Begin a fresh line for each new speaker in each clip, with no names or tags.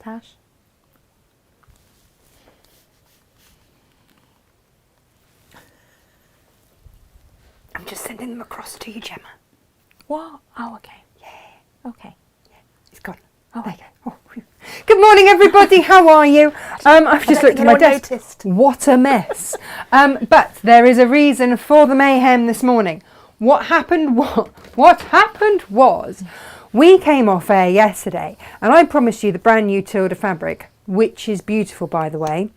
Tash?
I'm just sending them across to you, Gemma.
What? Oh, okay.
Yeah.
Okay.
It's gone.
Oh,
There you go. Oh, phew. Good morning, everybody. How are you? I've just looked at my desk.
Noticed.
What a mess. But there is a reason for the mayhem this morning. What happened was we came off air yesterday and I promised you the brand new Tilda fabric, which is beautiful, by the way.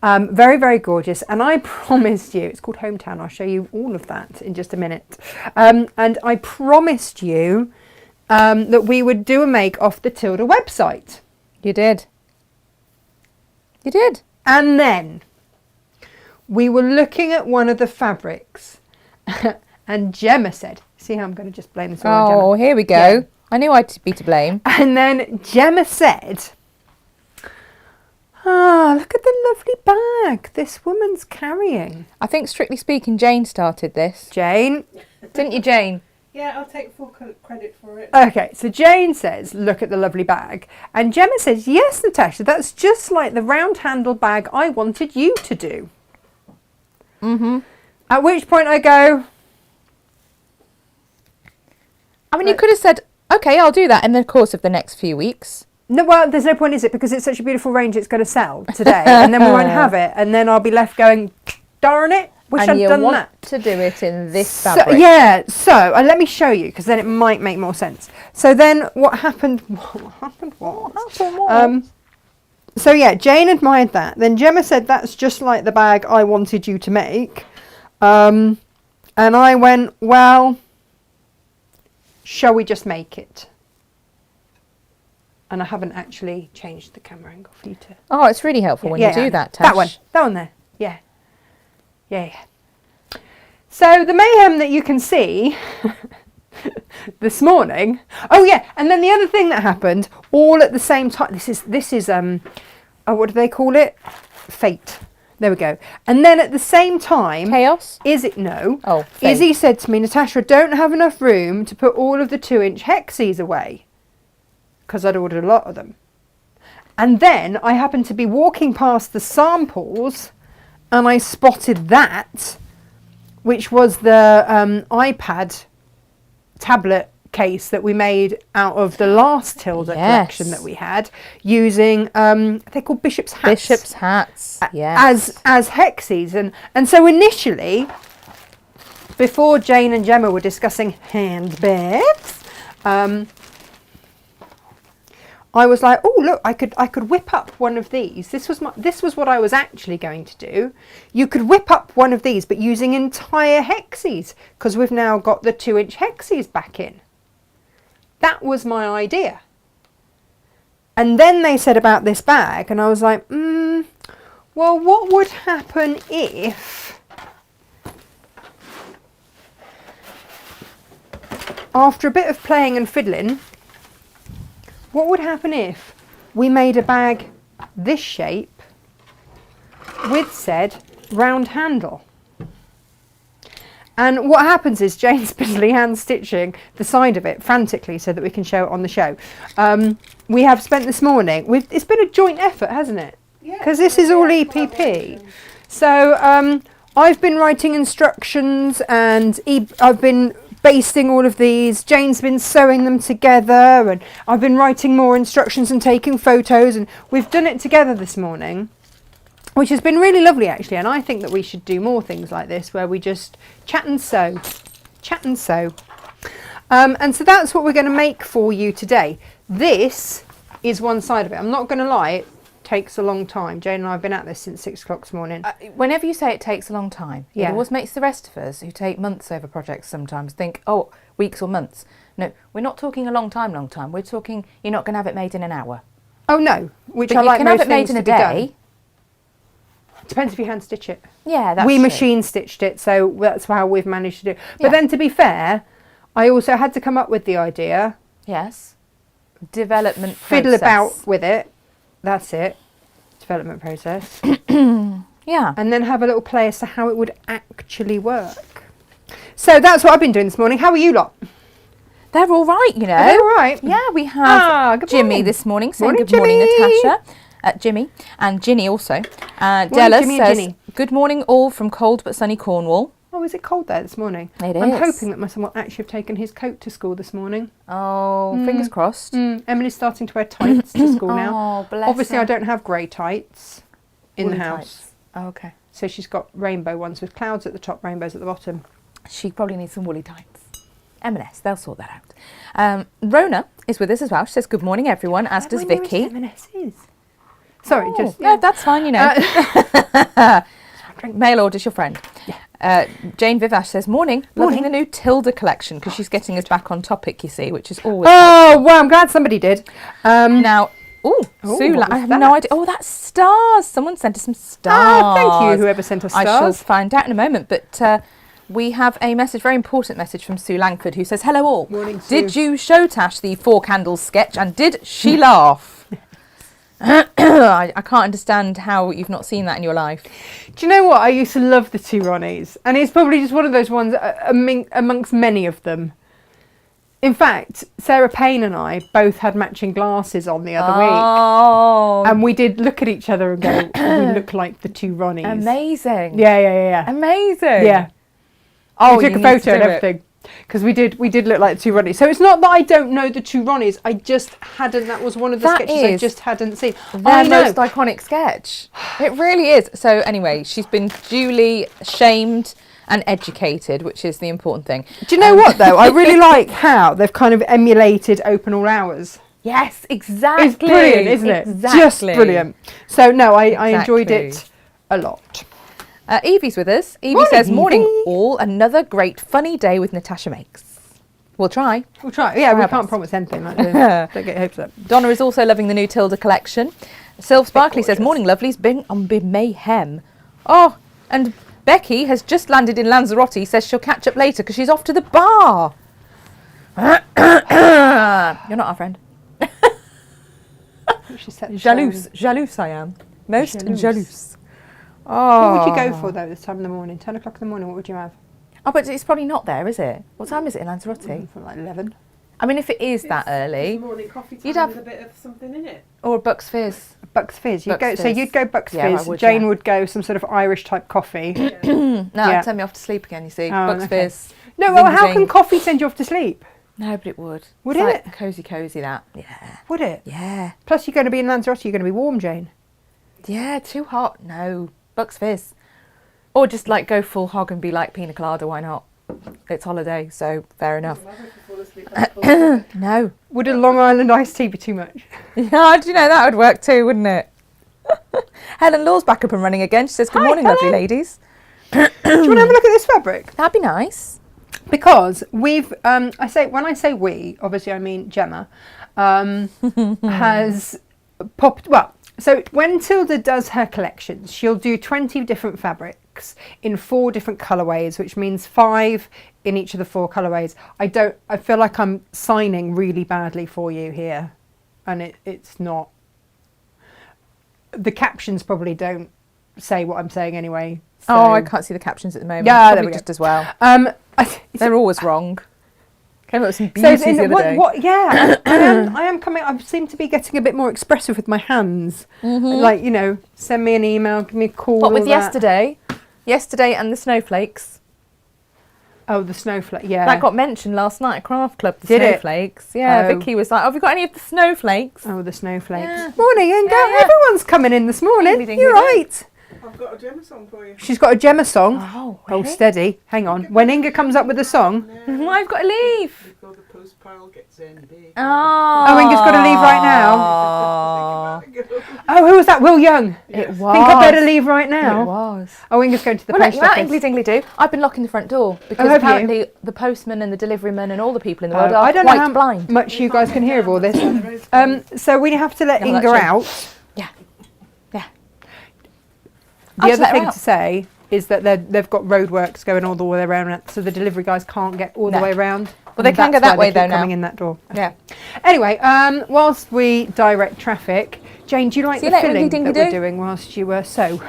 Very, very gorgeous. And I promised you, it's called Hometown. I'll show you all of that in just a minute. And I promised you that we would do a make off the Tilda website.
You did. You did.
And then we were looking at one of the fabrics and Gemma said, see how I'm going to just blame this all on Gemma?
Oh, here we go.
Yeah.
I knew I'd be to blame.
And then Gemma said, look at the lovely bag this woman's carrying.
I think, strictly speaking, Jane started this.
Jane.
Didn't you, Jane?
Yeah, I'll take full credit for it.
Okay, so Jane says, look at the lovely bag. And Gemma says, yes, Natasha, that's just like the round handle bag I wanted you to do.
Mm-hmm.
At which point I go...
I mean, you could have said, okay, I'll do that in the course of the next few weeks.
No, well, there's no point, is it? Because it's such a beautiful range, it's going to sell today. And then we won't have it. And then I'll be left going, darn it, wish
And
I'd
you
done
want
that.
to do it in this
So,
fabric.
yeah, so let me show you because then it might make more sense. So then what happened was, so yeah, Jane admired that. Then Gemma said that's just like the bag I wanted you to make. And I went, well, shall we just make it? And I haven't actually changed the camera angle for you to...
Oh, it's really helpful when you do that, Tash.
That one there, yeah. Yeah. So the mayhem that you can see this morning. Oh yeah, and then the other thing that happened all at the same time. This is what do they call it? Fate. There we go. And then at the same time,
Chaos?
Oh,
fate.
Izzy said to me, Natasha, I don't have enough room to put all of the 2-inch hexies away because I'd ordered a lot of them. And then I happened to be walking past the samples and I spotted that, which was the iPad tablet case that we made out of the last Tilda collection that we had, using they're called Bishop's hats.
Bishop's hats, yes.
As hexies, and so initially, before Jane and Gemma were discussing handbags, I was like, oh look, I could whip up one of these. This was what I was actually going to do. You could whip up one of these, but using entire hexies, because we've now got the 2-inch hexies back in. That was my idea. And then they said about this bag, and I was like, well, what would happen if, after a bit of playing and fiddling, what would happen if we made a bag this shape with said round handle? And what happens is Jane's busily hand stitching the side of it frantically so that we can show it on the show. We have spent this morning, it's been a joint effort, hasn't it? Because this is all EPP. So I've been writing instructions and I've been basting all of these. Jane's been sewing them together and I've been writing more instructions and taking photos, and we've done it together this morning, which has been really lovely actually. And I think that we should do more things like this where we just chat and sew. And so that's what we're going to make for you today. This is one side of it. I'm not going to lie, it takes a long time. Jane and I have been at this since 6 o'clock this morning.
Whenever you say it takes a long time, it always makes the rest of us who take months over projects sometimes think, oh, weeks or months. No, we're not talking a long time. We're talking, you're not going to have it made in an hour.
Oh no, which
but
I like most
things to be done. You can have it made in a day.
Depends if you hand stitch it.
Yeah, that's
we
true.
machine stitched it, so that's how we've managed to do it. But then, to be fair, I also had to come up with the idea.
Yes. Development
fiddle
process.
about with it. That's it. Development process.
Yeah.
And then have a little play as to how it would actually work. So that's what I've been doing this morning. How are you lot?
They're all right, you know.
Are they all right?
Yeah, we have
good
Jimmy
morning.
this morning saying
Morning,
good morning,
Jimmy.
Natasha. Jimmy and Ginny also. Della
Jimmy and
says,
Ginny.
good morning all from cold but sunny Cornwall.
Oh, is it cold there this morning?
It
I'm
is.
hoping that my son will actually have taken his coat to school this morning.
Oh, fingers crossed.
Emily's starting to wear tights to school now.
Oh, bless
Obviously,
her.
I don't have grey tights in
Woolly
the house.
tights. Oh, okay.
So she's got rainbow ones with clouds at the top, rainbows at the bottom.
She probably needs some woolly tights. M&S, they'll sort that out. Rona is with us as well. She says, good morning, everyone, as does Vicky.
M&S is. Sorry, just...
No, that's fine, you know. Mail order's your friend. Jane Vivash says, morning. Loving the new Tilda collection, because she's getting us back on topic, you see, which is always...
Oh, well, I'm glad somebody did.
Now... Sue,
what
I
was
have
that?
no idea. Oh, that's stars. Someone sent us some stars.
Ah, thank you, whoever sent us stars.
I shall find out in a moment. But we have a message, very important message from Sue Langford, who says, hello all.
Morning, Sue.
Did you show Tash the 4 candles sketch and did she laugh? I can't understand how you've not seen that in your life.
Do you know what? I used to love the 2 Ronnies. And it's probably just one of those ones amongst many of them. In fact, Sarah Payne and I both had matching glasses on the other week. And we did look at each other and go, we look like the 2 Ronnies.
Amazing.
Yeah.
Amazing.
Yeah.
Oh,
we took a photo and everything. Because we did look like the 2 Ronnies. So it's not that I don't know the 2 Ronnies. I just hadn't, that was one of the sketches I just hadn't seen.
Their most iconic sketch. It really is. So anyway, she's been duly shamed and educated, which is the important thing.
Do you know what though? I really like how they've kind of emulated Open All Hours.
Yes, exactly.
It's brilliant, isn't it?
Exactly.
Just brilliant. So no, I enjoyed it a lot.
Evie's with us. Evie says, morning all, another great funny day with Natasha makes. We'll try.
We'll try. Yeah, we can't promise anything. Like don't get your hopes up.
Donna is also loving the new Tilda collection. Sylv Sparkley says, morning lovelies, been on mayhem. Oh, and Becky has just landed in Lanzarote, says she'll catch up later because she's off to the bar. You're not our friend. Jalouse I am. Most jalouse. Oh.
What would you go for though this time in the morning? 10 o'clock in the morning, what would you have?
Oh, but it's probably not there, is it? What time is it in Lanzarote?
From like 11.
I mean, if it is that early,
morning coffee time
you'd have
with a bit of something in it.
or Bucks Fizz.
Bucks Fizz. So you'd go Bucks
Yeah, I
Fizz.
would,
Jane
yeah.
would go some sort of Irish type coffee.
No,
Yeah.
it'd send me off to sleep again, you see.
Oh,
Bucks
okay.
Fizz.
No, well, how
zing,
can
zing.
coffee send you off to sleep?
No, but it would.
Would
It's
it?
Like cozy, that. Yeah.
Would it?
Yeah.
Plus you're going to be in Lanzarote, you're going to be warm, Jane.
Yeah, too hot. No. Bucks Fizz. Or just like go full hog and be like pina colada, why not? It's holiday, so fair enough. No.
Would a Long Island iced tea be too much?
Yeah, do you know that would work too, wouldn't it? Helen Law's back up and running again. She says, good
Hi,
morning,
Helen.
lovely ladies.
Do you want to have a look at this fabric?
That'd be nice.
Because we've, when I say we, obviously I mean Gemma, has popped, well, so when Tilda does her collections, she'll do 20 different fabrics in 4 different colourways, which means 5 in each of the 4 colourways. I feel like I'm signing really badly for you here, and it's not. The captions probably don't say what I'm saying anyway. So.
Oh, I can't see the captions at the moment.
Yeah,
Probably
there we
just
go.
as well.
They're
They're always wrong. Came up with some beauties the other day.
I am coming. I seem to be getting a bit more expressive with my hands. Like, you know, send me an email, give me a call.
What with
all that.
yesterday and the snowflakes.
Oh, the snowflake. Yeah,
That got mentioned last night at Craft Club. The
Did it?
snowflakes. Yeah,
Oh.
Vicky was like, "Have you got any of the snowflakes?"
Oh, the snowflakes.
Yeah.
Morning, Inga.
Yeah, yeah.
Everyone's coming in this morning.
Dingly,
You're
dingly,
right.
I've got a Gemma song for you.
She's got a Gemma song.
Oh,
Oh,
really?
steady. Hang on. When Inga comes up with a song.
I've got to leave.
Before the post pile gets in big.
Oh,
Inga's got to leave right
now.
Oh, who was that? Will Young.
It was.
Think I better leave right
It
now.
was.
Oh, Inga's going to the
Well, let
post
you out,
office.
Ingly Dingly do. I've been locking the front door because
have you?
apparently the postman and the deliveryman and all the people in the world are
I don't
quite
know how
blind.
much you guys can hear of all this. So we have to let
No,
Inga
that's true.
out.
Yeah.
The
I'll just
other
let her
thing
out.
to say is that they've got roadworks going all the way around, so the delivery guys can't get all the
No.
way around.
Well, they
And
can go
that's
that
why
way
they keep
though
coming
now.
in that door.
Yeah.
Anyway, whilst we direct traffic, Jane, do you like
See
the
you later,
filling
Dingy
that we're
Doo.
doing whilst you sew?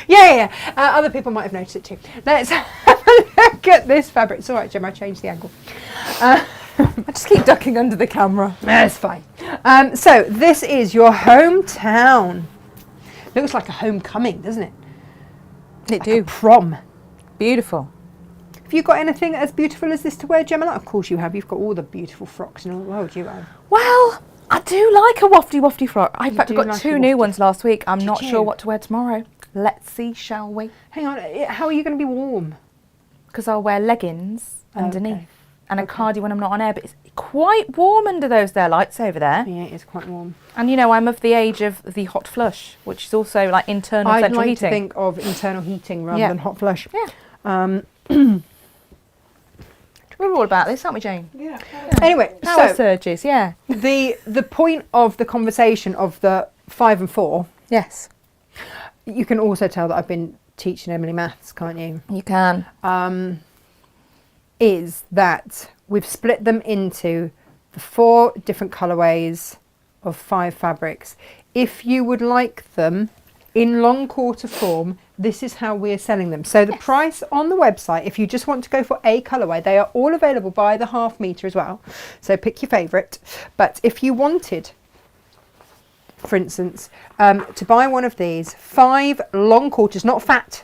yeah. Other people might have noticed it too. Let's have a Look at this fabric. It's all right, Jim. I changed the angle.
I just keep ducking under the camera.
That's fine. So this is your hometown. Looks like a homecoming, doesn't it?
It
Like
do.
a prom.
Beautiful.
Have you got anything as beautiful as this to wear, Gemma? Of course you have. You've got all the beautiful frocks in all the world. You have.
Well, I do like a wafty frock. In fact, I
do
got
like a
2 new
wafty.
ones last week. I'm
Did
not
you?
sure what to wear tomorrow. Let's see, shall we?
Hang on. How are you going to be warm?
Because I'll wear leggings
Oh,
underneath
okay.
and a cardi when I'm not on air. But it's quite warm under those there lights over there.
Yeah, it is quite warm.
And you know, I'm of the age of the hot flush, which is also like internal
I'd
central
like
heating.
to think of internal heating rather
Yeah.
than hot flush.
Yeah. We're all about this, aren't we, Jane?
Yeah.
Anyway,
Power
so
surges, yeah.
the point of the conversation of the 5 and 4,
Yes,
you can also tell that I've been teaching Emily maths, can't you?
you can.
Is that we've split them into the 4 different colourways of 5 fabrics. If you would like them in long quarter form, this is how we're selling them. So the price on the website, if you just want to go for a colourway, they are all available by the half metre as well. So pick your favourite. But if you wanted, for instance, to buy one of these, 5 long quarters, not fat.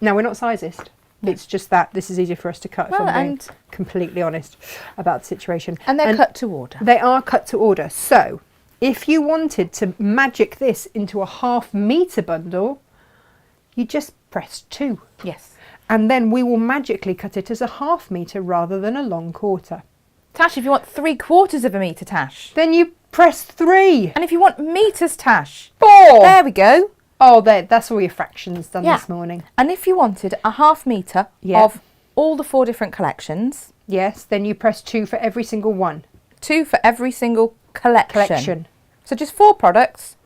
Now, we're not sizist. It's just that this is easier for us to cut, if
Well,
I'm being
and-
completely honest about the situation.
And they're cut to order.
They are cut to order. So if you wanted to magic this into a half metre bundle, you just press 2.
Yes.
And then we will magically cut it as a half metre rather than a long quarter.
Tash, if you want 3/4 of a metre, Tash.
Then you press 3.
And if you want metres, Tash.
4.
There we go.
Oh, that's all your fractions done
Yeah.
this morning.
And if you wanted a half metre
Yeah.
of all the 4 different collections,
Yes, then you press 2 for every single one.
2 for every single collection. So just 4 products.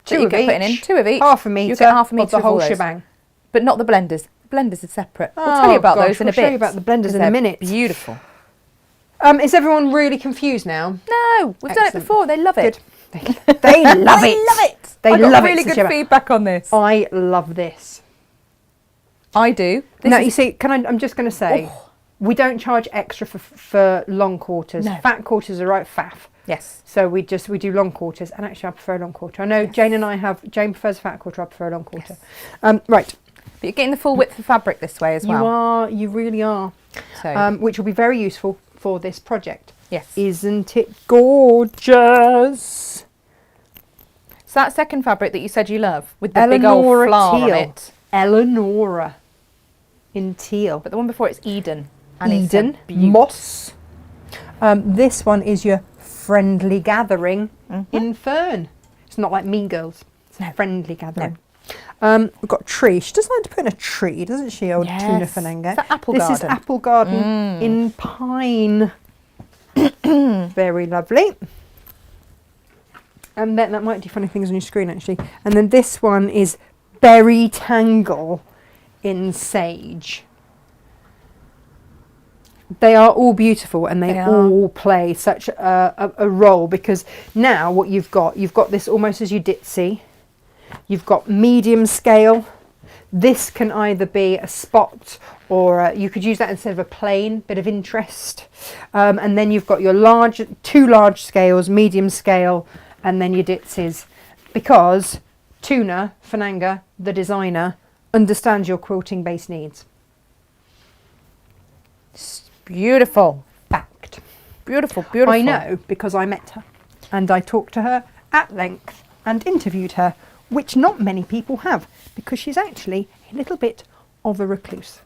2
that you
of
get
each.
putting in, 2 of each.
Half a metre.
You get half a
of
metre
the
of
whole
all those.
shebang.
But not the blenders. Blenders are separate. We'll tell you about those in a
we'll
bit.
show you about the blenders
'cause
in a
they're
minute.
Beautiful.
Is everyone really confused now?
No, we've done it
Excellent.
before. They love it.
Good. They love
They
it.
love it.
They
I got
love
really
it.
good
Gemma.
feedback on this.
I love this.
I do. This
Now,
is-
you see, I'm just going to say, we don't charge extra for long quarters.
No.
Fat quarters are right faff.
Yes.
So we do long quarters, and actually I prefer a long quarter. I know
Yes.
Jane prefers a fat quarter, I prefer a long quarter. Right.
But you're getting the full width of fabric this way as well.
You really are.
So,
Which will be very useful for this project.
yes.
Isn't it gorgeous?
So that second fabric that you said you love with the big old
Eleonora
flower on
teal.
it.
Eleonora in teal.
But the one before it's Eden. And it's
Eden,
a beaut.
moss. This one is your friendly gathering in fern. It's not like Mean Girls. It's a friendly gathering. We've got a tree. She does like to put in a tree, doesn't she, old Tuna
Yes.
Fananga?
Is that apple
This is
garden?
apple garden in pine. Very lovely. And then that might do funny things on your screen, actually. And then this one is berry tangle in sage. They are all beautiful, and they
They are.
all play such a role, because now what you've got this almost as your ditzy. You've got medium scale. This can either be a spot, or you could use that instead of a plain, bit of interest. And then you've got your two large scales, medium scale, and then your ditsies, because Tuna Fananga, the designer, understands your quilting base needs.
Beautiful.
Fact.
Beautiful, beautiful.
I know, because I met her and I talked to her at length and interviewed her, which not many people have, because she's actually a little bit of a recluse.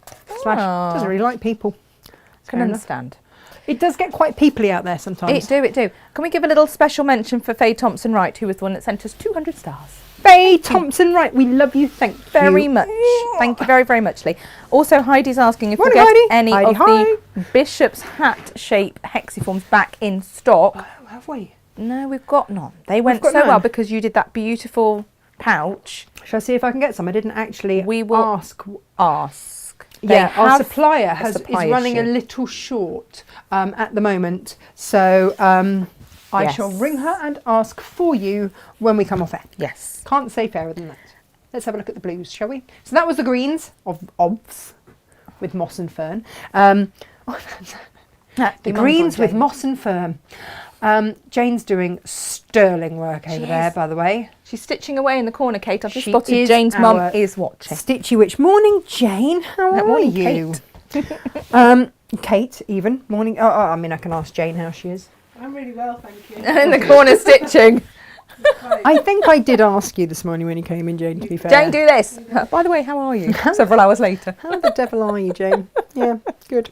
Slash,
Oh.
doesn't really like people.
Can
Fair enough.
understand.
It does get quite peoply out there sometimes.
It do. Can we give a little special mention for Faye Thompson-Wright, who was the one that sent us 200 stars?
Faye Thompson, right, we love you, thank you.
Very much. Thank you very, very much, Lee. Also, Heidi's asking if we
Morning,
get
Heidi.
any
Heidi,
of the Bishop's hat shape hexiforms back in stock.
Oh, have we?
No, we've got none. They went
got
so well
none.
because you did that beautiful pouch.
Shall I see if I can get some? I didn't actually
We will
ask.
Ask. They
Yeah, our
have
supplier
a
is
supply
running a
issue.
little short at the moment. So I shall
Yes.
ring her and ask for you when we come off air.
Yes.
Can't say fairer than that. let's have a look at the blues, shall we? So that was the greens of obs with moss and fern. The greens with moss and fern. Jane's doing sterling work over there, by the way.
She's stitching away in the corner, Kate. I've just
She
spotted
is
Jane's mum
our
is watching.
Stitchy Witch. Morning, Jane. How are
morning,
you? Kate, even. Morning. I mean, I can ask Jane how she is.
I'm really well, thank you.
In the corner stitching.
I think I did ask you this morning when you came in, Jane, to be fair.
Jane, do this. By the way, how are you? Several hours later.
How the devil are you, Jane? Yeah, good.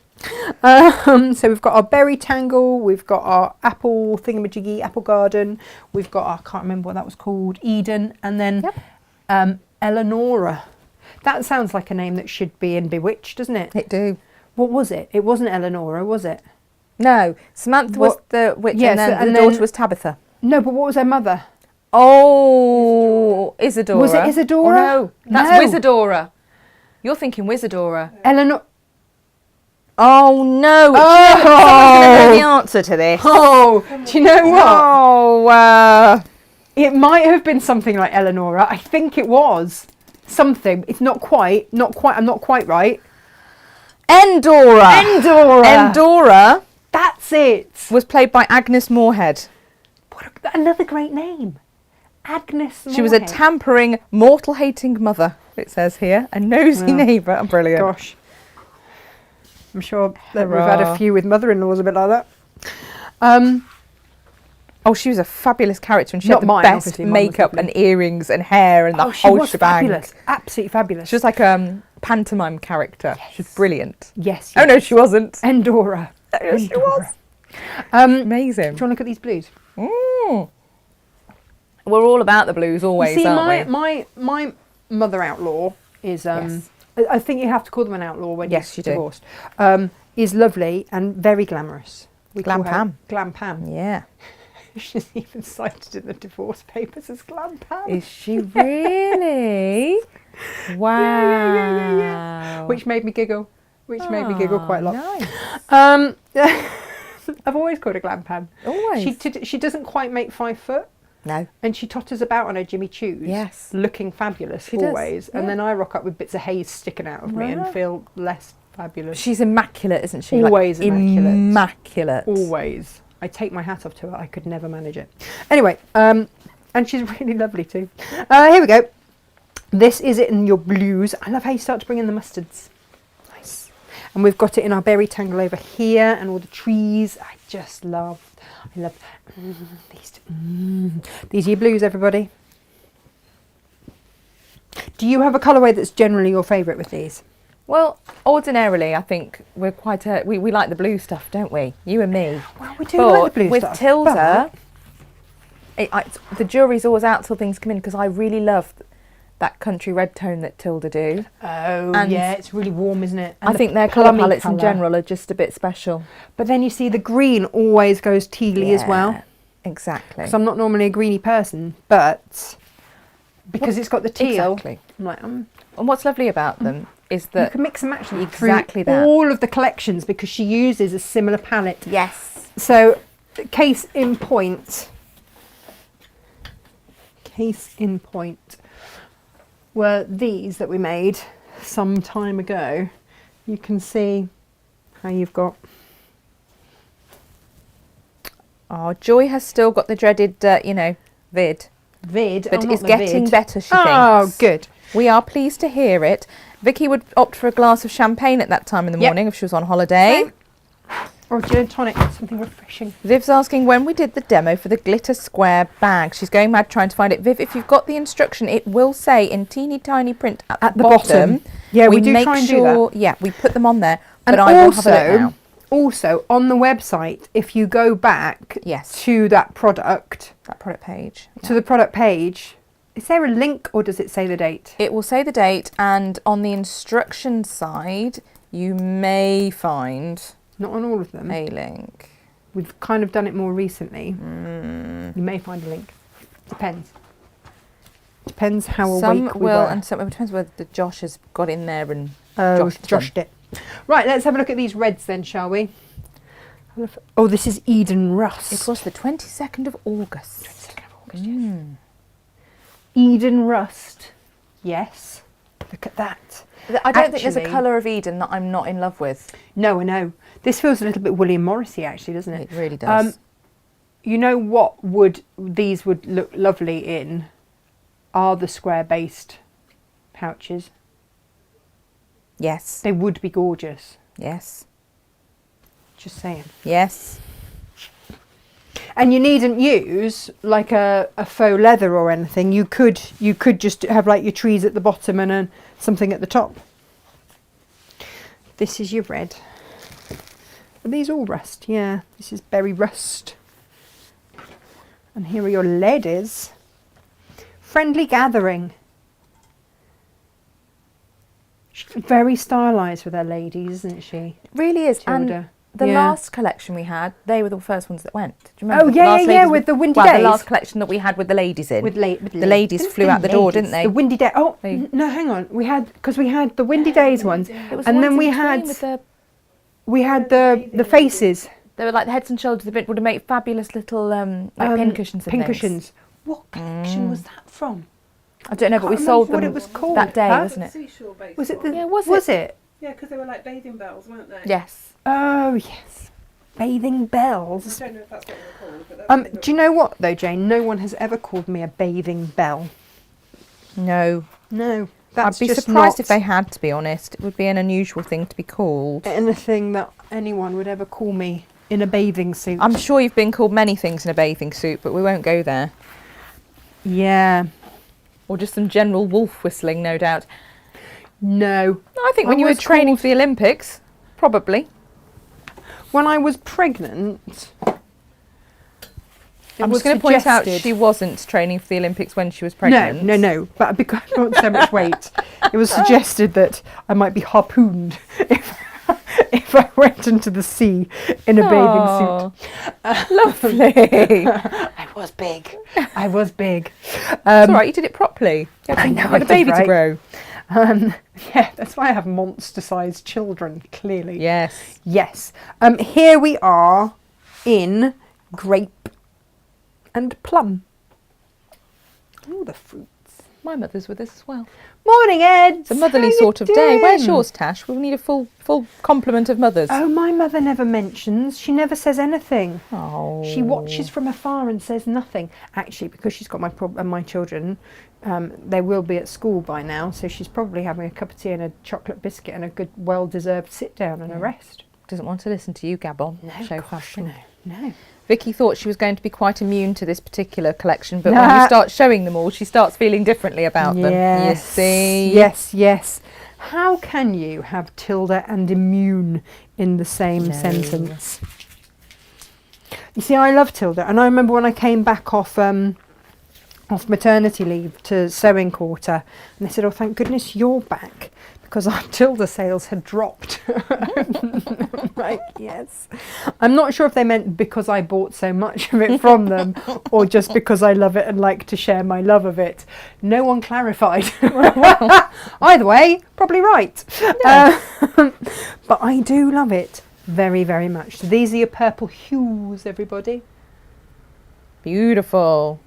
So we've got our berry tangle, we've got our apple thingamajiggy, apple garden, we've got our, I can't remember what that was called, Eden, and then Eleonora. That sounds like a name that should be in Bewitched, doesn't it?
It do.
What was it? It wasn't Eleonora, was it?
No, Samantha was the witch,
Yes,
and the daughter was Tabitha.
No, but what was her mother?
Oh, Isadora.
Was it Isadora?
Oh, no, that's Wizardora. You're thinking Wizardora.
Eleanor.
Oh no!
Oh!
Someone's going to know the answer to this.
Oh, do you know what?
Oh,
It might have been something like Eleonora. I think it was something. It's not quite. I'm not quite right.
Endora. Endora
That's it.
was played by Agnes Moorehead.
Another great name. Agnes
She was a
Moorehead.
tampering, mortal-hating mother, it says here. A nosy neighbour. Brilliant.
Gosh. I'm sure that we've had a few with mother-in-laws a bit like that.
Oh, she was a fabulous character, and she
Not
had the
mine,
best
obviously. Mine was
makeup
lovely.
and earrings and hair and the
She
whole
was
shebang.
fabulous. Absolutely fabulous.
She was like a pantomime character. She was brilliant.
Yes.
Oh no, she wasn't.
Endora.
Yes, she was.
Do
Amazing.
you want to look at these blues?
Mm. We're all about the blues always,
See,
aren't we?
my mother-outlaw is
Yes.
I think you have to call them an outlaw when
Yes,
you're
you do.
divorced. Is lovely and very glamorous. We
Glam
call her
Pam.
Glam Pam.
Yeah.
She's even cited in the divorce papers as Glam Pam.
Is she really? Wow.
Yeah. Which made me giggle. Made me giggle quite a lot.
Nice.
I've always called her Glam Pam.
Always.
She doesn't quite make 5 foot,
No.
and she totters about on her Jimmy Choos.
Yes.
Looking fabulous
She does,
always. And
yeah.
then I rock up with bits of haze sticking out of me and
Right.
feel less fabulous.
She's immaculate, isn't she?
Always immaculate.
Immaculate.
Always. I take my hat off to her. I could never manage it. Anyway, and she's really lovely too. Here we go. This is it in your blues. I love how you start to bring in the mustards. Nice. And we've got it in our berry tangle over here and all the trees. I love these two. These are your blues, everybody. Do you have a colourway that's generally your favourite with these?
Well, ordinarily, I think we're quite we like the blue stuff, don't we? You and me.
Well, we do like the blue
with
stuff.
Tilda, the jury's always out till things come in because I really love that country red tone that Tilda do.
Oh,
And
yeah, it's really warm, isn't it? And
I
the
think their colour
plummy
palettes in
colour.
general are just a bit special.
But then you see the green always goes tealy as well.
Yeah, exactly.
Because I'm not normally a greeny person, but because it's got the teal,
Exactly.
I'm like,
And what's lovely about them is
you
that
can mix and match them
Exactly
through
that.
all of the collections because she uses a similar palette.
yes,
So, case in point were these that we made some time ago. You can see how you've got.
oh, Joy has still got the dreaded, vid,
Vid,
but
not
it's
the
getting
vid.
better. She
Oh,
thinks.
good.
We are pleased to hear it. Vicky would opt for a glass of champagne at that time in the
Yep.
morning if she was on holiday.
Same. Or gin and tonic, something refreshing.
Viv's asking when we did the demo for the glitter square bag. She's going mad trying to find it. Viv, if you've got the instruction, it will say in teeny tiny print at the bottom.
Yeah, we do
make
try and do
sure,
that.
Yeah, we put them on there.
And
But I will have a look now.
also on the website, if you go back
Yes.
to that product,
That product page.
to the product page, is there a link or does it say the date?
It will say the date, and on the instruction side, you may find
Not on all of them.
a link.
We've kind of done it more recently.
Mm.
You may find a link. Depends. Depends how
Some
awake we
will,
were.
and some it depends whether the Josh has got in there and
Joshed it. Right, let's have a look at these reds then, shall we? Oh, this is Eden Rust.
it was the 22nd of August.
22nd of August, yes. Eden Rust Yes. Look at that.
I don't think there's a
Actually-
colour of Eden that I'm not in love with.
No, I know. This feels a little bit William Morrissey, actually, doesn't it?
It really does.
You know what these would look lovely in are the square-based pouches.
Yes.
They would be gorgeous.
Yes.
Just saying.
Yes.
And you needn't use like a faux leather or anything. You could just have like your trees at the bottom and something at the top. This is your red. Are these all rust? Yeah, this is berry rust. And here are your ladies. Friendly Gathering. She's very stylised with her ladies, isn't she?
It really is.
Tilda.
And the
Yeah.
last collection we had, they were the first ones that went. Do you remember?
Oh,
the
yeah,
last
yeah,
ladies
with the Windy
well,
Days.
the last collection that we had with the ladies in.
With
the ladies flew out the door, didn't they?
The Windy Day. Oh,
They-
no, hang on. We had the Windy Days ones,
It was
and
ones
then
in
we
between
had
with
the faces.
they were like the heads and shoulders. They would have made fabulous little like pin cushions. And
Pin
things.
cushions. What collection was that from?
I don't know, but we
Can't
sold
remember
them
what it was called.
that day,
Huh?
wasn't it?
Seashore based
Was it the?
one.
Yeah, was
Was it?
Yeah, because they were like bathing bells, weren't they?
Yes.
Oh yes, bathing
I
bells.
don't know if that's what they were called. But that's what they
Do you know what though, Jane? No one has ever called me a bathing bell.
No.
No, that's
I'd be
just
surprised
not
if they had, to be honest. It would be an unusual thing to be called.
anything that anyone would ever call me in a bathing suit.
I'm sure you've been called many things in a bathing suit, but we won't go there.
Yeah.
Or just some general wolf whistling, no doubt.
No.
I think when
I
you were
was
training
called-
for the Olympics, probably.
When I was pregnant,
I'm just going to point out she wasn't training for the Olympics when she was pregnant.
No. But because I lost so much weight, it was suggested that I might be harpooned if I went into the sea in a bathing suit.
Lovely.
I was big. I was big.
It's all right, you did it properly. You
I know,
had
I
a
did
baby to
right.
grow.
Yeah, that's why I have monster-sized children, clearly.
Yes.
Yes. Here we are in grape and plum. All the fruits.
My mother's with us as well.
Morning, Ed.
It's a motherly sort of day. Where's yours, Tash? We'll need a full complement of mothers.
Oh, my mother never mentions. She never says anything.
Oh.
She watches from afar and says nothing. Actually, because she's got my children, they will be at school by now, so she's probably having a cup of tea and a chocolate biscuit and a good, well-deserved sit-down and a rest.
Doesn't want to listen to you gab on.
No,
Show
gosh,
fashion.
no.
Vicky thought she was going to be quite immune to this particular collection, but when you start showing them all, she starts feeling differently about them. You see?
Yes. How can you have Tilda and immune in the same sentence? You see, I love Tilda, and I remember when I came back off maternity leave to sewing quarter, and they said, "Oh, thank goodness you're back," because our Tilda sales had dropped. Right, yes. I'm not sure if they meant because I bought so much of it from them or just because I love it and like to share my love of it. No one clarified. Either way, probably right. But I do love it very, very much. So these are your purple hues, everybody.
Beautiful.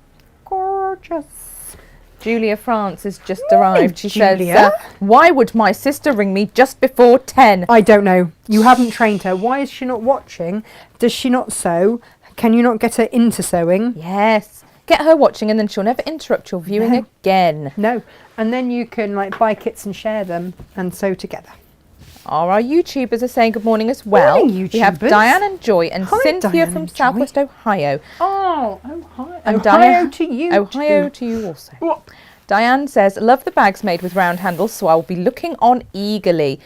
Gorgeous.
Julia France has just arrived. She
Julia.
says, "Why would my sister ring me just before 10?
I don't know. You haven't trained her. Why is she not watching? Does she not sew? Can you not get her into sewing?
Yes. Get her watching and then she'll never interrupt your viewing
No.
again.
No. And then you can like buy kits and share them and sew together.
Our YouTubers are saying good morning as well.
Morning,
We have
YouTubers.
Diane and Joy and
Hi,
Cynthia
Diane
from
and Joy.
Southwest Ohio.
Oh, Ohio.
And
Ohio
Diane-
to you.
Ohio to you also.
What?
Diane says, "Love the bags made with round handles, so I will be looking on eagerly."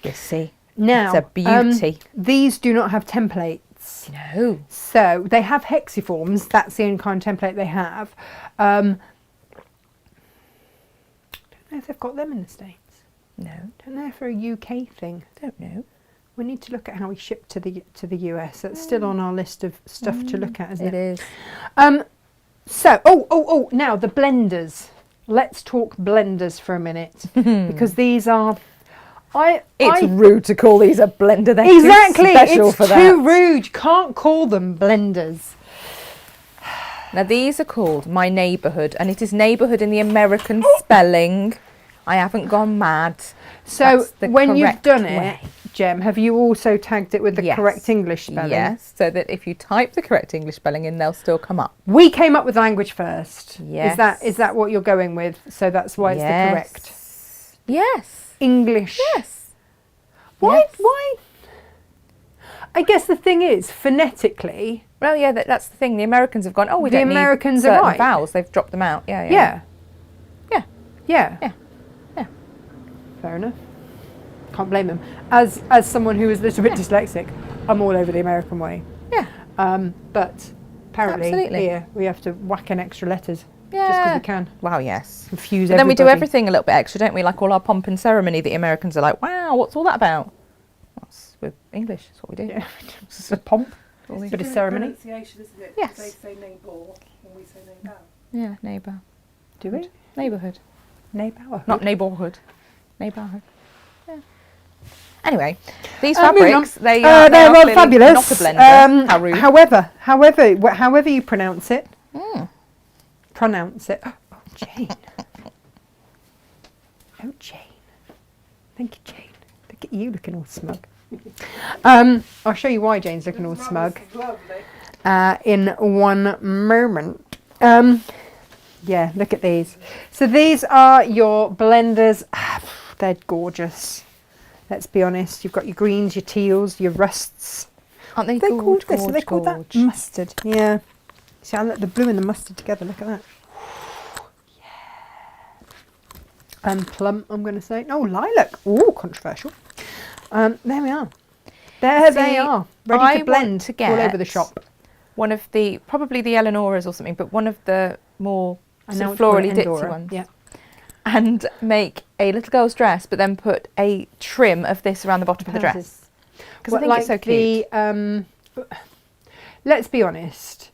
You see,
Now,
it's a beauty.
These do not have templates.
No.
So they have hexiforms. That's the only kind of template they have. Don't know if they've got them in the States.
No.
Don't know if they're a UK thing.
Don't know.
We need to look at how we ship to the US. That's still on our list of stuff to look at, isn't
It is.
So, now the blenders. Let's talk blenders for a minute because these are.
It's rude to call these a blender. They're
Exactly,
too special
it's
for
too
that.
rude. You can't call them blenders.
Now these are called My Neighbourhood, and it is neighbourhood in the American spelling. I haven't gone mad.
So
That's the
when you've
correct
done
way.
it, Jem, have you also tagged it with the
Yes.
correct English spelling?
Yes, so that if you type the correct English spelling in, they'll still come up.
We came up with language first.
Yes.
Is that what you're going with? So that's why it's the correct
Yes.
English.
Yes.
Why?
Yes.
Why? I guess the thing is, phonetically,
Well, yeah, that's the thing. The Americans have gone, oh, we
The
don't
Americans
need
are
certain
right.
vowels. They've dropped them out. Yeah.
yeah.
Yeah.
Yeah.
Yeah. Yeah.
Fair enough. Can't blame them. As someone who is a little bit dyslexic, I'm all over the American way.
Yeah.
But apparently
Absolutely.
here we have to whack in extra letters just because
Yeah.
we can.
Wow, yes.
Confuse
And then we do
everybody.
everything a little bit extra, don't we? Like all our pomp and ceremony, the Americans are like, wow, what's all that about? That's with English, that's what we do.
Yeah. It's a pomp.
What we-
Bit of ceremony.
Pronunciation, isn't it?
Yes.
They say neighbour and we say neighbour.
Yeah, neighbour.
Do we?
Neighbourhood.
Neighbour.
Not neighbourhood. Neighbourhood. Yeah. Anyway, these
Moving
fabrics,
on.
they
They're
are clearly
fabulous.
not a blender. How rude.
However you pronounce it, pronounce it. Oh, Jane. Oh, Jane. Thank you, Jane. Look at you looking all smug. I'll show you why Jane's looking all smug
Lovely.
in one moment. Yeah, look at these. So these are your blenders. They're gorgeous. Let's be honest. You've got your greens, your teals, your rusts.
Aren't they
They're
gorge,
gorgeous.
gorge,
They're called that
gorge?
mustard. Yeah. See, I look the blue and the mustard together. Look at that. Yeah. And plum, I'm going to say. No, lilac. Oh, controversial. There we are. There they
See,
are. Ready
I
to
want
blend
to get
all over the shop.
One of the, probably the Eleanoras or something, but one of the more
I
sort
know
of
what you
florally
call it,
ditzy
Endora.
ones.
Yeah.
And make a little girl's dress, but then put a trim of this around the bottom of the dress. Because I think it's so cute.
Let's be honest,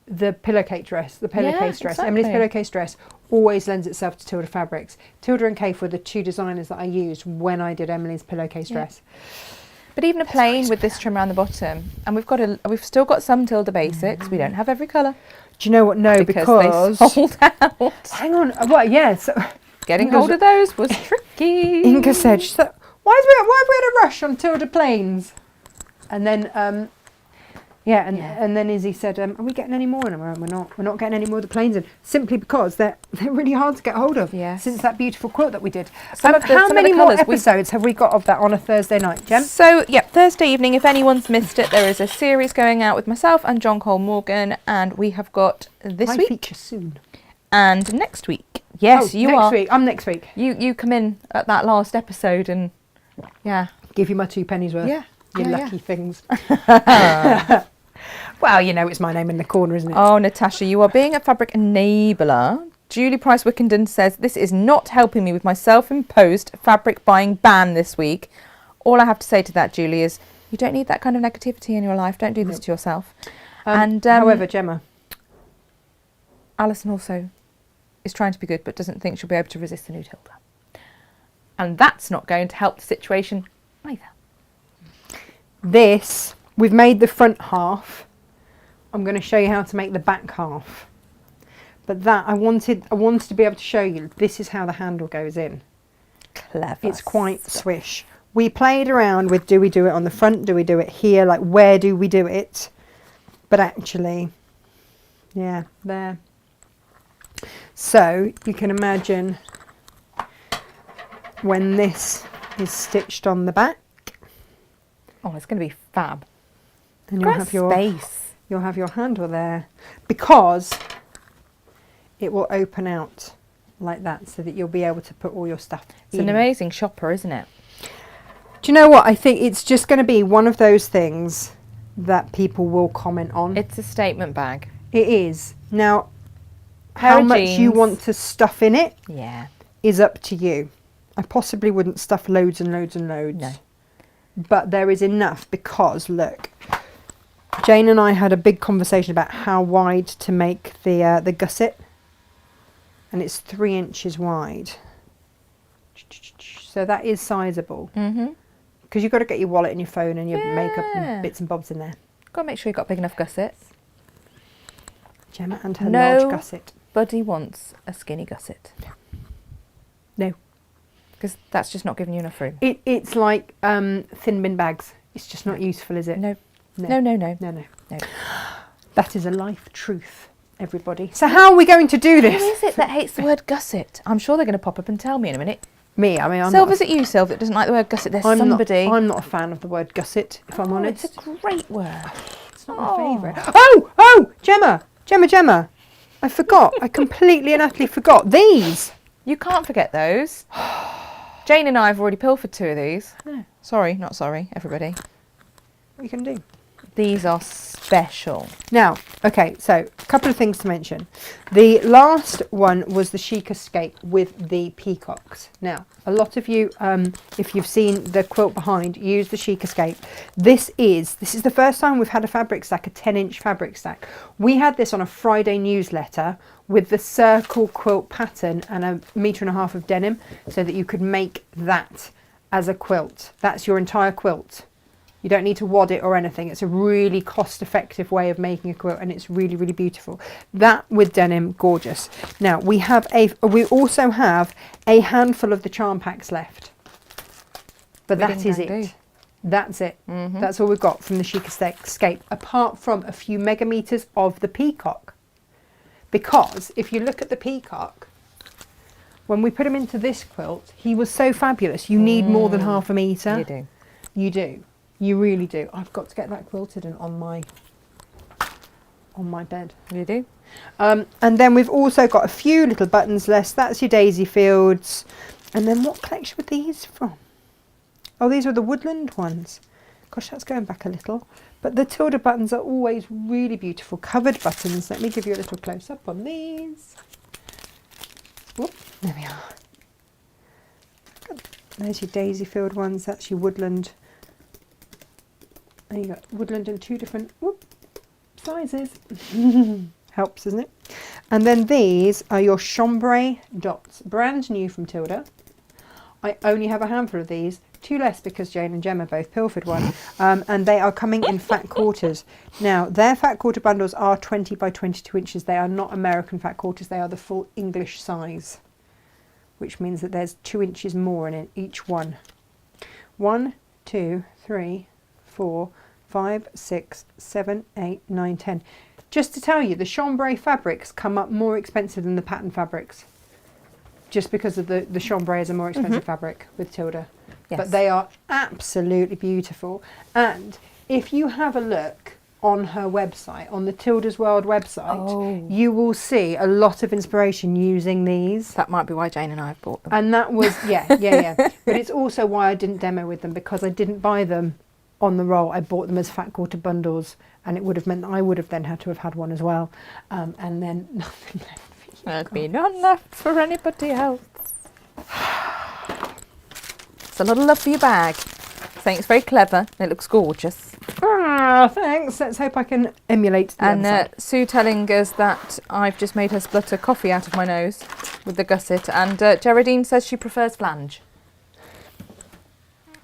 the pillowcase dress,
exactly.
Emily's pillowcase dress always lends itself to Tilda fabrics. Tilda and Kaif were the two designers that I used when I did Emily's pillowcase dress.
But even a plain with this trim around the bottom, and we've still got some Tilda basics. We don't have every colour.
Do you know what? No, because
they sold out.
hang on. What? Yeah. So
Getting
Because-
hold of those was tricky.
Inga said, she said, why have we had a rush on Tilda plains? And then, and then Izzy said, are we getting any more? And I went, we're not getting any more of the plains in, simply because they're really hard to get hold of.
Yes.
Since that beautiful quilt that we did.
Some of the-
how
some of
many
the
more
colours we-
episodes have we got of that on a Thursday night, Jem?
So, Thursday evening, if anyone's missed it, there is a series going out with myself and John Cole Morgan, and we have got this
I
week
feature soon.
and next week. Yes, you
next
are.
week. I'm next week.
You come in at that last episode and,
Give you my 2 pennies worth.
Yeah.
You
Yeah,
lucky things. Well, you know it's my name in the corner, isn't it?
Oh, Natasha, you are being a fabric enabler. Julie Price Wickenden says, this is not helping me with my self-imposed fabric buying ban this week. All I have to say to that, Julie, is you don't need that kind of negativity in your life. Don't do this to yourself.
However, Gemma,
Alison also is trying to be good, but doesn't think she'll be able to resist the new Tilda. And that's not going to help the situation either.
we've made the front half. I'm going to show you how to make the back half. But that I wanted to be able to show you. This is how the handle goes in.
Clever.
It's quite swish. We played around with, do we do it on the front? Do we do it here? Like, where do we do it? But actually, yeah, there. So you can imagine when this is stitched on the back.
Oh, it's going to be fab.
And
Look at space.
You'll have your handle there, because it will open out like that, so that you'll be able to put all your stuff
It's an amazing shopper, isn't it?
Do you know what? I think it's just going to be one of those things that people will comment on.
It's a statement bag.
It is. Now,
Pair
how
of
much you
jeans.
want to stuff in it
Yeah.
is up to you. I possibly wouldn't stuff loads and loads and loads.
No.
But there is enough, because, look, Jane and I had a big conversation about how wide to make the gusset. And it's 3 inches wide. So that is sizable.
Mm-hmm.
Because you've got to get your wallet and your phone and your makeup
Yeah.
and bits and bobs in there.
Got to make sure you've got big enough gussets.
Gemma and her large
No.
gusset.
Buddy wants a skinny gusset.
No.
Because that's just not giving you enough room.
It's like thin bin bags. It's just not useful, is it?
No.
No.
No, no, no.
No, no.
No.
That is a life truth, everybody. So how are we going to do
Who
this?
is it that hates the word gusset? I'm sure they're going to pop up and tell me in a minute.
Me, I mean, I'm
Sylv,
not,
is it you, Sylv, that doesn't like the word gusset? There's
I'm
somebody.
Not, I'm not a fan of the word gusset, if I'm honest.
It's a great word.
It's not my favourite. Oh, Gemma. I forgot. I completely and utterly forgot. These.
You can't forget those. Jane and I have already pilfered 2 of these.
No.
Sorry, not sorry, everybody.
What you can do.
These are special.
Now, okay, so a couple of things to mention. The last one was the chic escape with the peacocks. Now, a lot of you, if you've seen the quilt behind, use the chic escape. This is the first time we've had a fabric stack, a 10-inch fabric stack. We had this on a Friday newsletter with the circle quilt pattern and 1.5 meters of denim so that you could make that as a quilt. That's your entire quilt. You don't need to wad it or anything. It's a really cost-effective way of making a quilt, and it's really, really beautiful. That with denim, gorgeous. Now we also have a handful of the charm packs left, but that is it. That's it.
Mm-hmm.
That's all we've got from the chic escape, apart from a few megameters of the peacock. Because if you look at the peacock, when we put him into this quilt, he was so fabulous. You need more than 1/2 meter.
You do.
You do. You really do. I've got to get that quilted and on my bed.
You do.
And then we've also got a few little buttons left. That's your daisy fields. And then what collection were these from? Oh, these were the woodland ones. Gosh, that's going back a little. But the Tilda buttons are always really beautiful. Covered buttons. Let me give you a little close up on these. Whoop, there we are. There's your daisy field ones. That's your woodland. And you got woodland in 2 different sizes. Helps, isn't it? And then these are your chambray dots, brand new from Tilda. I only have a handful of these, 2 less because Jane and Gemma both pilfered one, and they are coming in fat quarters. Now their fat quarter bundles are 20 by 22 inches. They are not American fat quarters, they are the full English size, which means that there's 2 inches more in each one. 1, 2, 3, 4, 5, 6, 7, 8, 9, 10. Just to tell you, the chambray fabrics come up more expensive than the pattern fabrics. Just because of the chambray is a more expensive fabric with Tilda.
Yes.
But they are absolutely beautiful. And if you have a look on her website, on the Tilda's World website, you will see a lot of inspiration using these.
That might be why Jane and I have bought them.
And that was, yeah. But it's also why I didn't demo with them, because I didn't buy them on the roll. I bought them as fat quarter bundles, and it would have meant that I would have then had to have had one as well. And then nothing left.
There'd be none left for anybody else. It's a lot of love for your bag. I think it's very clever and it looks gorgeous.
Ah, thanks. Let's hope I can emulate the other
And
side.
Sue telling us that I've just made her splutter coffee out of my nose with the gusset. And Geraldine says she prefers flange.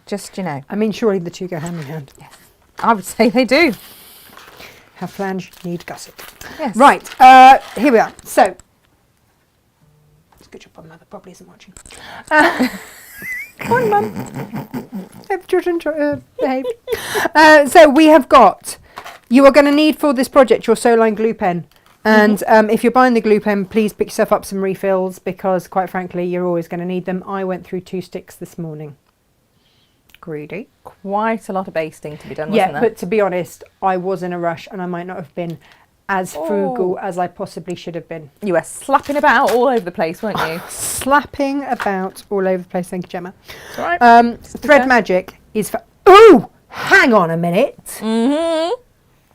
Just, you know.
I mean, surely the two go hand in hand.
Yes. I would say they do.
Have flange, need gusset.
Yes.
Right, here we are. So, it's a good job my mother probably isn't watching. Come on, Mum. Hope children behave. So we have got, you are going to need for this project your Soline glue pen. And if you're buying the glue pen, please pick yourself up some refills, because quite frankly, you're always going to need them. I went through 2 sticks this morning. Greedy.
Quite a lot of basting to be done, wasn't there?
But to be honest, I was in a rush and I might not have been as frugal as I possibly should have been.
You were slapping about all over the place, weren't you?
Slapping about all over the place. Thank you, Gemma.
It's all right.
Thread Magic is for... Ooh! Hang on a minute.
Mm-hmm.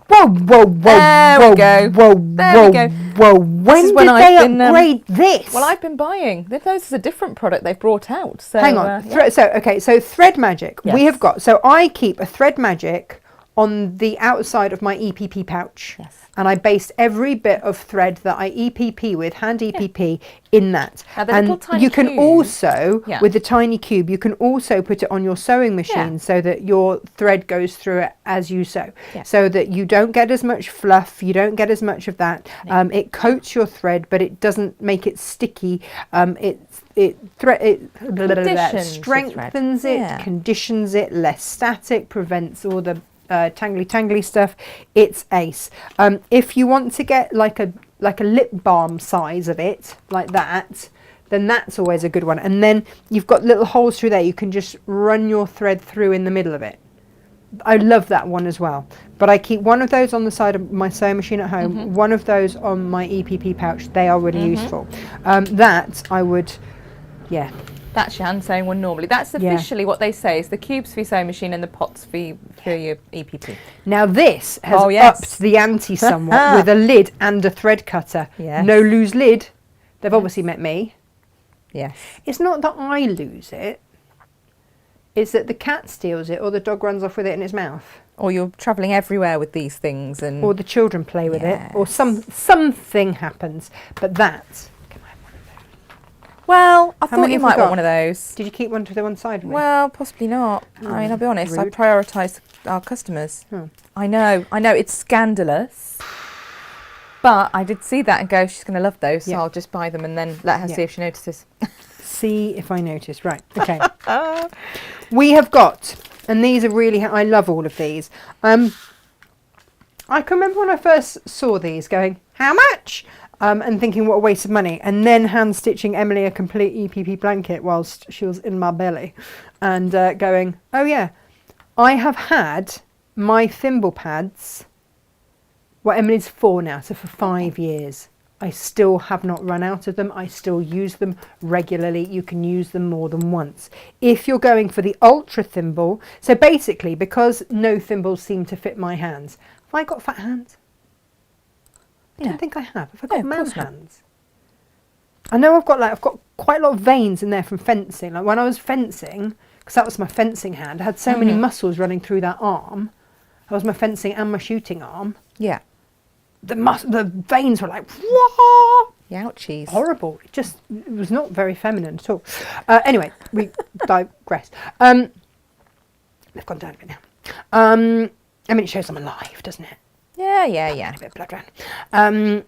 Whoa, whoa, whoa,
There
whoa,
we go.
whoa,
There
whoa,
we go.
whoa. When
is when
did
I've
they
been,
upgrade this?
Well, I've been buying. This is a different product they've brought out. So,
Hang on.
yeah.
So Thread Magic.
Yes.
We have got... So I keep a Thread Magic on the outside of my EPP pouch.
Yes.
And I based every bit of thread that I EPP with, hand EPP, in that.
Now, the
and
little tiny
you can
cube-
also,
Yeah.
with the tiny cube, you can also put it on your sewing machine
Yeah.
so that your thread goes through it as you sew.
Yeah.
So that you don't get as much fluff, you don't get as much of that. It coats your thread, but it doesn't make it sticky. It
Conditions the
strengthens
thread.
it,
Yeah.
conditions it, less static, prevents all the tangly stuff. It's ace. If you want to get like a lip balm size of it, like that, then that's always a good one. And then you've got little holes through there. You can just run your thread through in the middle of it. I love that one as well. But I keep one of those on the side of my sewing machine at home, one of those on my EPP pouch. They are really useful. That I would, yeah.
That's your hand sewing one normally. That's officially what they say is the cubes for your sewing machine and the pots for your EPP.
Now this has
Oh, yes.
upped the ante somewhat with a lid and a thread cutter.
Yes.
No loose lid. They've obviously met me.
Yes.
It's not that I lose it. It's that the cat steals it or the dog runs off with it in its mouth.
Or you're travelling everywhere with these things and...
Or the children play with it. Or
Yes.
something happens. But that... Can I have one of those?
Well, I
How
thought
many
you
have we
might
got?
want one of those.
Did you keep one to the one side of me?
Well, possibly not. I mean, I'll be honest, I
rude.
prioritise our customers.
Oh.
I know, it's scandalous. But I did see that and go, she's going to love those, so
Yeah.
I'll just buy them and then let her
Yeah.
see if she notices.
See if I notice. Right, okay. We have got, and these are really, I love all of these. I can remember when I first saw these going, how much? And thinking what a waste of money. And then hand stitching Emily a complete EPP blanket whilst she was in my belly. And going, oh yeah, I have had my thimble pads, well, Emily's 4 now, so for 5 years. I still have not run out of them. I still use them regularly. You can use them more than once. If you're going for the ultra thimble, so basically because no thimbles seem to fit my hands, have I got fat hands? I
Yeah.
don't think I have. Have I
No,
got
of
man
course not.
hands? I know I've got quite a lot of veins in there from fencing. Like when I was fencing, because that was my fencing hand, I had so many muscles running through that arm. That was my fencing and my shooting arm.
Yeah.
The veins were like, whoa!
Yeah, ouchies.
Horrible. It was not very feminine at all. Anyway, we digress. They've gone down a bit now. I mean, it shows I'm alive, doesn't it?
Yeah.
A bit of blood around.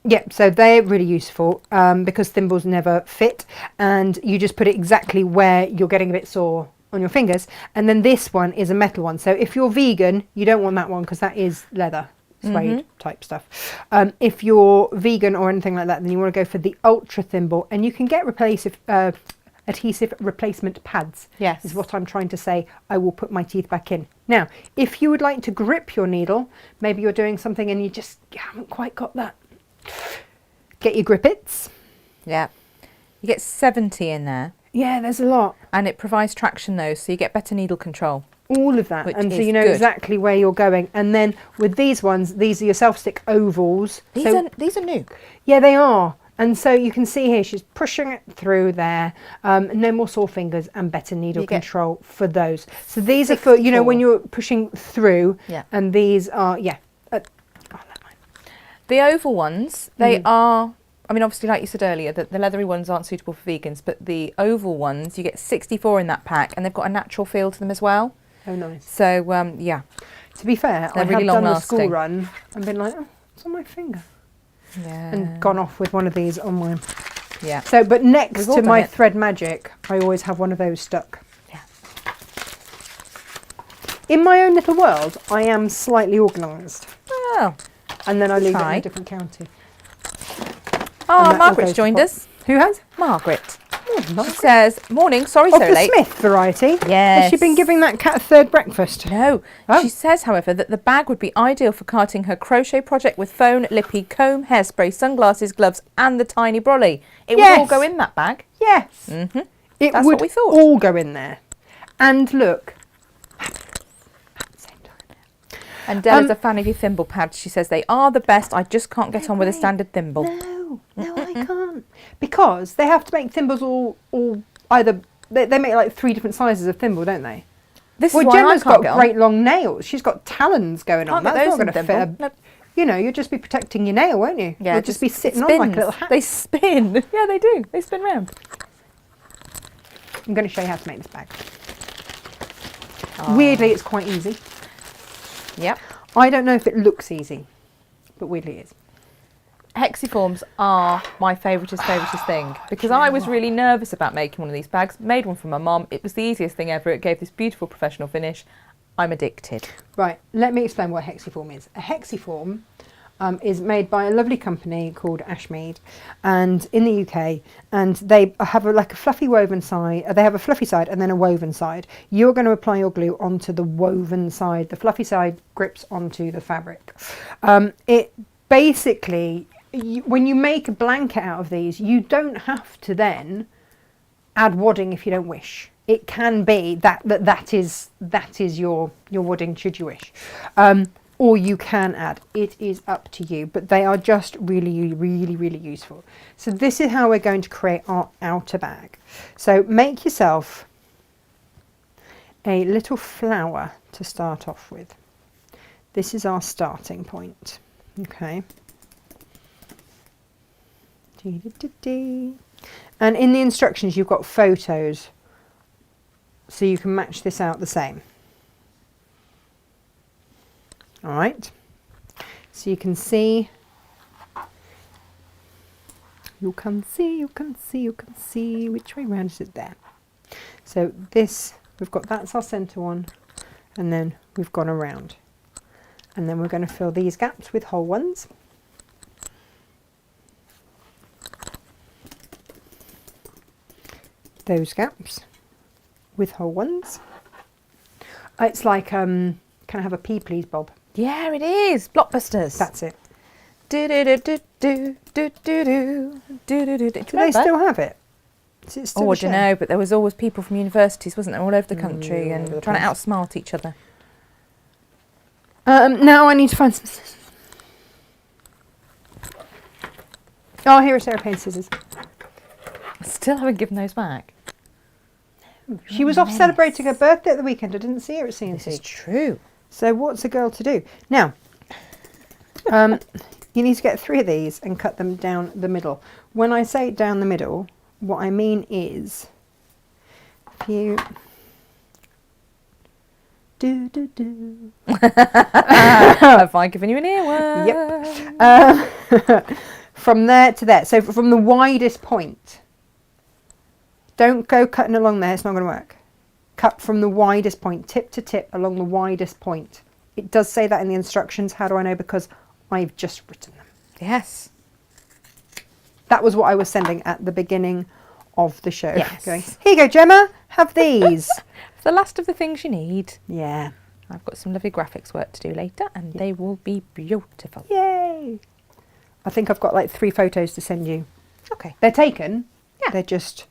Yeah, so they're really useful because thimbles never fit, and you just put it exactly where you're getting a bit sore on your fingers. And then this one is a metal one. So if you're vegan, you don't want that one because that is leather, suede type stuff. If you're vegan or anything like that, then you want to go for the ultra thimble, and you can get adhesive replacement pads.
Yes.
Is what I'm trying to say. I will put my teeth back in. Now, if you would like to grip your needle, maybe you're doing something and you haven't quite got that. Get your grippets.
Yeah. You get 70 in there.
Yeah, there's a lot.
And it provides traction though, so you get better needle control.
All of that.
Which
And so
is
you know
good.
exactly where you're going. And then with these ones, these are your self-stick ovals.
These are new.
Yeah, they are. And so you can see here, she's pushing it through there. No more sore fingers and better needle
You get
control for those. So these are for, you know,
64.
when you're pushing through.
Yeah.
And these are, yeah. Oh, that mine.
The oval ones, they are, I mean, obviously, like you said earlier, that the leathery ones aren't suitable for vegans, but the oval ones, you get 64 in that pack, and they've got a natural feel to them as well.
Oh, nice.
So, yeah.
To be fair,
They're
I
really
have done the school
long-lasting.
run and been like, oh, it's on my finger.
Yeah.
And gone off with one of these on mine.
Yeah.
So, but next
We've all
to
done
my
it.
thread magic, I always have one of those stuck.
Yeah.
In my own little world, I am slightly organised.
Oh,
And then I leave it in
Try.
a different county.
oh
that all
Margaret's
goes to
joined
pot.
us.
Who has?
Margaret.
Oh,
She
Margaret.
says, morning, sorry
Of
so
the
late.
Smith variety. Has she
Yes.
been giving that cat a third breakfast?
No.
Oh.
She says, however, that the bag would be ideal for carting her crochet project with phone, lippy, comb, hairspray, sunglasses, gloves and the tiny brolly. It would all
Yes.
go in that bag.
Yes.
Mm-hmm.
It
That's
would
what we thought.
all go in there. And look. At the same time.
And Della's a fan of your thimble pads. She says they are the best. I just can't get on with a standard thimble.
No, I can't. Because they have to make thimbles all either, they make like 3 different sizes of thimble, don't they?
This
Well,
is why
Gemma's
I can't
got
get
great long nails. She's got talons going on.
Can't get
That's
those
not
in
going to fit.
thimble. No.
You know, you'll just be protecting your nail, won't you?
Yeah,
You'll just be sitting
it
on like a
spins.
little hat.
They spin. Yeah, they do. They spin round.
I'm going to show you how to make this bag.
Oh.
Weirdly, it's quite easy.
Yep.
I don't know if it looks easy, but weirdly it is.
Hexiforms are my favouriteest thing because I was really nervous about making one of these bags. Made one for my mum. It was the easiest thing ever. It gave this beautiful professional finish. I'm addicted.
Right, let me explain what a hexiform is. A hexiform is made by a lovely company called Ashmead, and in the UK, and they have like a fluffy woven side. They have a fluffy side and then a woven side. You're going to apply your glue onto the woven side. The fluffy side grips onto the fabric. It basically, when you make a blanket out of these, you don't have to then add wadding if you don't wish. It can be that is your wadding should you wish, or you can add. It is up to you, but they are just really useful. So this is how we're going to create our outer bag. So make yourself a little flower to start off with. This is our starting point. Okay. And in the instructions you've got photos, so you can match this out the same. All right, so you can see which way round is it there. So this, we've got, that's our center one, and then we've gone around, and then we're going to fill these gaps with whole ones. Those gaps with whole ones. It's like, can I have a pea please, Bob?
Yeah, it is. Blockbusters.
That's it.
Do do do do do do do do do do.
Do they still have it? Is it still
Oh, I
a show?
don't know, but there was always people from universities, wasn't there, all over the country,
all
and
over the
trying to
place.
outsmart each other.
Now I need to find some scissors. Oh, here are Sarah Payne's scissors.
Still haven't given those back.
She was off celebrating her birthday at the weekend. I didn't see her at
This is
CNC.
true.
So what's a girl to do? Now, you need to get 3 of these and cut them down the middle. When I say down the middle, what I mean is, if you
Have I given you an earworm?
Yep. From there to there. So from the widest point. Don't go cutting along there. It's not going to work. Cut from the widest point, tip to tip along the widest point. It does say that in the instructions. How do I know? Because I've just written them.
Yes.
That was what I was sending at the beginning of the show.
Yes.
Going, here you go, Gemma. Have these.
It's the last of the things you need.
Yeah.
I've got some lovely graphics work to do later, and they will be beautiful.
Yay. I think I've got like 3 photos to send you.
Okay.
They're taken.
Yeah.
They're just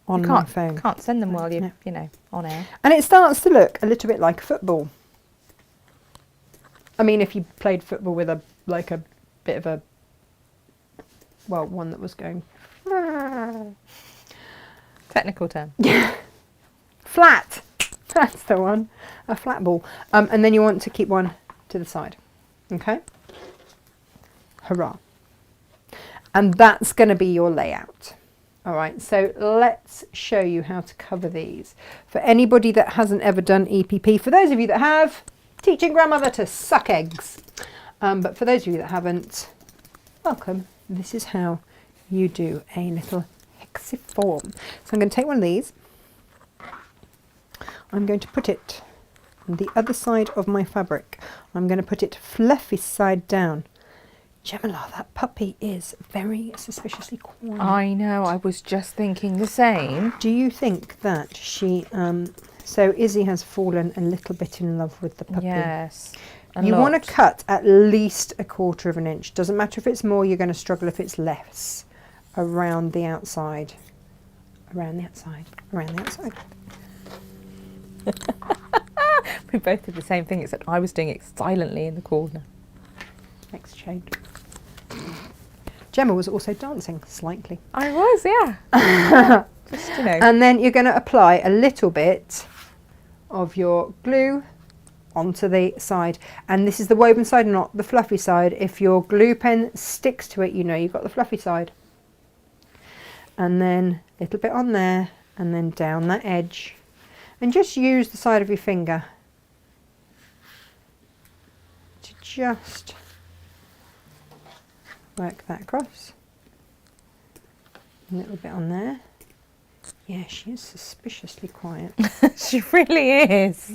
on
You
my
can't,
phone.
can't send them while you're,
No.
you know, on air.
And it starts to look a little bit like football. I mean, if you played football with a bit of a, well, one that was going
Technical term.
flat. That's the one. A flat ball. And then you want to keep one to the side. Okay? Hurrah. And that's going to be your layout. All right, so let's show you how to cover these. For anybody that hasn't ever done EPP, for those of you that have, teaching grandmother to suck eggs. But for those of you that haven't, welcome. This is how you do a little hexiform. So I'm going to take one of these. I'm going to put it on the other side of my fabric. I'm going to put it fluffy side down. Gemma, that puppy is very suspiciously quiet.
I know, I was just thinking the same.
Do you think that she... so Izzy has fallen a little bit in love with the puppy.
Yes.
You want to cut at least 1/4 of an inch. Doesn't matter if it's more, you're going to struggle if it's less. Around the outside. Around the outside. Around the outside.
We both did the same thing, except I was doing it silently in the corner.
Next shade. Gemma was also dancing slightly.
I was, yeah. Just, you know.
And then you're going to apply a little bit of your glue onto the side. And this is the woven side, not the fluffy side. If your glue pen sticks to it, you know you've got the fluffy side. And then a little bit on there, and then down that edge. And just use the side of your finger to just work that across. A little bit on there. Yeah, she is suspiciously quiet.
She really is.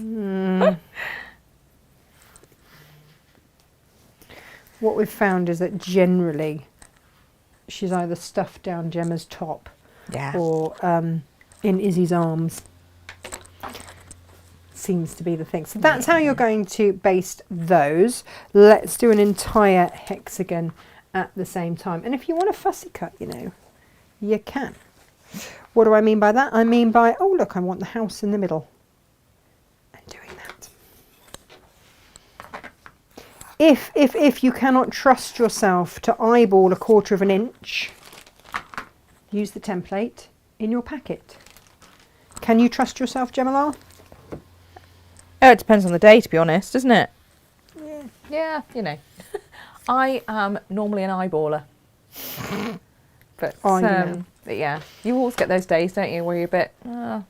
What we've found is that generally she's either stuffed down Gemma's top
Yeah.
or in Izzy's arms. Seems to be the thing. So that's how you're going to baste those. Let's do an entire hexagon at the same time. And if you want a fussy cut, you know, you can. What do I mean by that? I mean by, oh look, I want the house in the middle. And doing that. If you cannot trust yourself to eyeball 1/4 of an inch, use the template in your packet. Can you trust yourself, Gemma?
Oh, it depends on the day, to be honest, doesn't it?
Yeah.
Yeah, you know. I am normally an eyeballer. But,
Oh, you know.
but yeah, you always get those days, don't you, where you're a bit, can't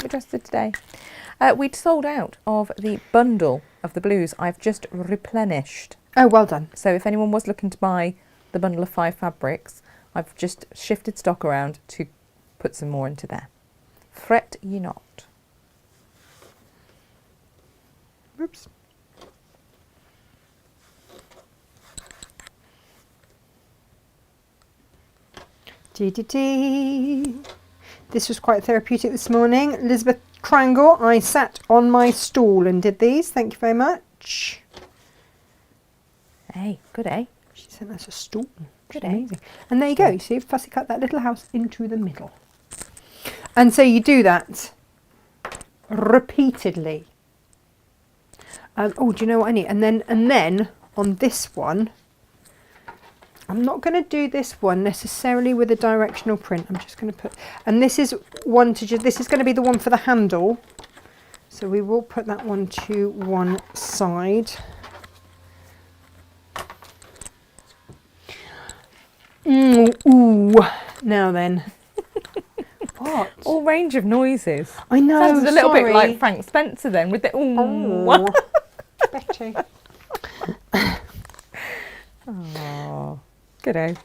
be trusted today. We'd sold out of the bundle of the blues I've just replenished.
Oh, well done.
So if anyone was looking to buy the bundle of 5 fabrics, I've just shifted stock around to put some more into there. Fret ye not.
Oops. This was quite therapeutic this morning. Elizabeth Triangle, I sat on my stool and did these. Thank you very much.
Hey, good, eh?
She sent us a stool.
Good,
Amazing. And there you go. You see, fussy cut that little house into the middle. And so you do that repeatedly. Oh, do you know what I need? And then on this one, I'm not going to do this one necessarily with a directional print. I'm just going to put, and this is one to just, this is going to be the one for the handle. So we will put that one to one side. Ooh. Now then. What?
All range of noises.
I know.
Sounds a little bit
sorry.
like Frank Spencer then, with the
Oh, Betty.
Oh, good, eh?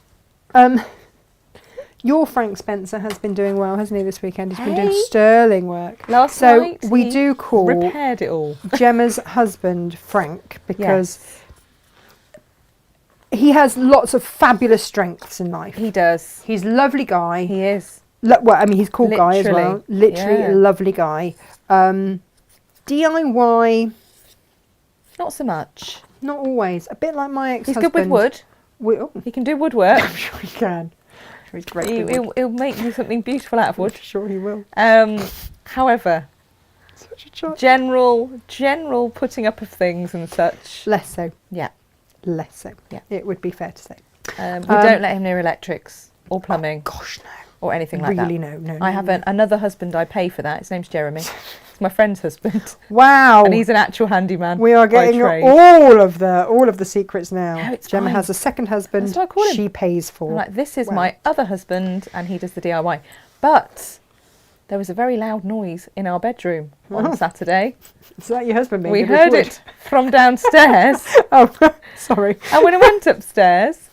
Your Frank Spencer has been doing well, hasn't he, this weekend? He's been doing
Hey.
sterling work.
Last
So
night
we
he
do call
repaired it all.
Gemma's husband Frank because
Yes.
he has lots of fabulous strengths in life.
He does.
He's a lovely guy.
He is.
Well, I mean, he's a cool guy as well. Literally
yeah.
a lovely guy. DIY,
Not so much.
not always. A bit like my
He's
ex-husband.
good with wood.
Oh,
He can do woodwork.
I'm sure he can. He's great with wood.
He'll make you something beautiful out of
I'm
wood.
sure he will.
However,
Such a child.
general putting up of things and such.
Less so.
Yeah.
Less so.
Yeah.
It would be fair to say.
We don't let him near electrics or plumbing
Gosh, no.
or anything like
Really,
that.
no.
I have another husband I pay for that. His name's Jeremy. It's my friend's husband.
Wow.
And he's an actual handyman.
We are
by
getting
trade.
all of the secrets now.
No, it's
Gemma
fine.
has a second husband.
That's what I call him.
She pays for.
I'm like, this is
Wow.
my other husband, and he does the DIY. But there was a very loud noise in our bedroom on Saturday.
Is that your husband? Being
We
good with
heard
wood?
it from downstairs.
Oh, sorry.
And when I went upstairs,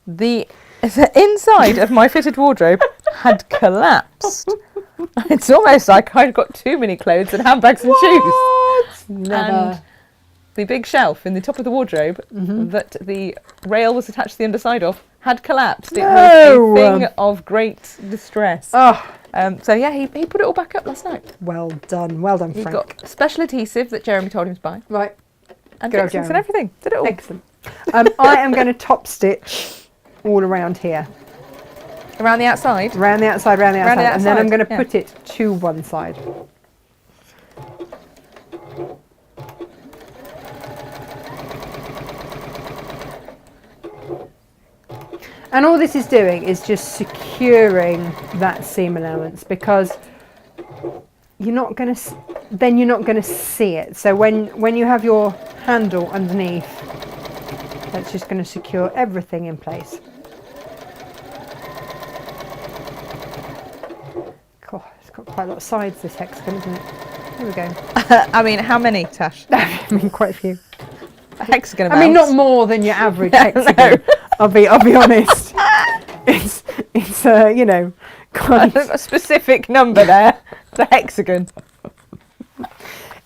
the inside of my fitted wardrobe had collapsed. It's almost like I'd got too many clothes and handbags and shoes.
Never.
And the big shelf in the top of the wardrobe that the rail was attached to the underside of had collapsed. It
No.
was a thing of great distress.
Oh,
So yeah, he put it all back up last night.
well done,
He
Frank.
got special adhesive that Jeremy told him to buy,
Right,
and
Go,
fixings and
Jeremy.
everything. Did it all.
excellent. I am going to top stitch all around here,
Around the outside.
around the outside,
Around the
and then I'm
outside,
going to
yeah.
put it to one side. And all this is doing is just securing that seam allowance, because you're not going to, then you're not going to see it. So when you have your handle underneath, that's just going to secure everything in place. God, it's got quite a lot of sides, this hexagon, isn't it? Here we go.
I mean, how many, Tash?
I mean, quite a few.
A hexagon
I mean,
amount.
not more than your average
No.
hexagon. I'll be honest. It's you know, quite.
A specific number there. The hexagon.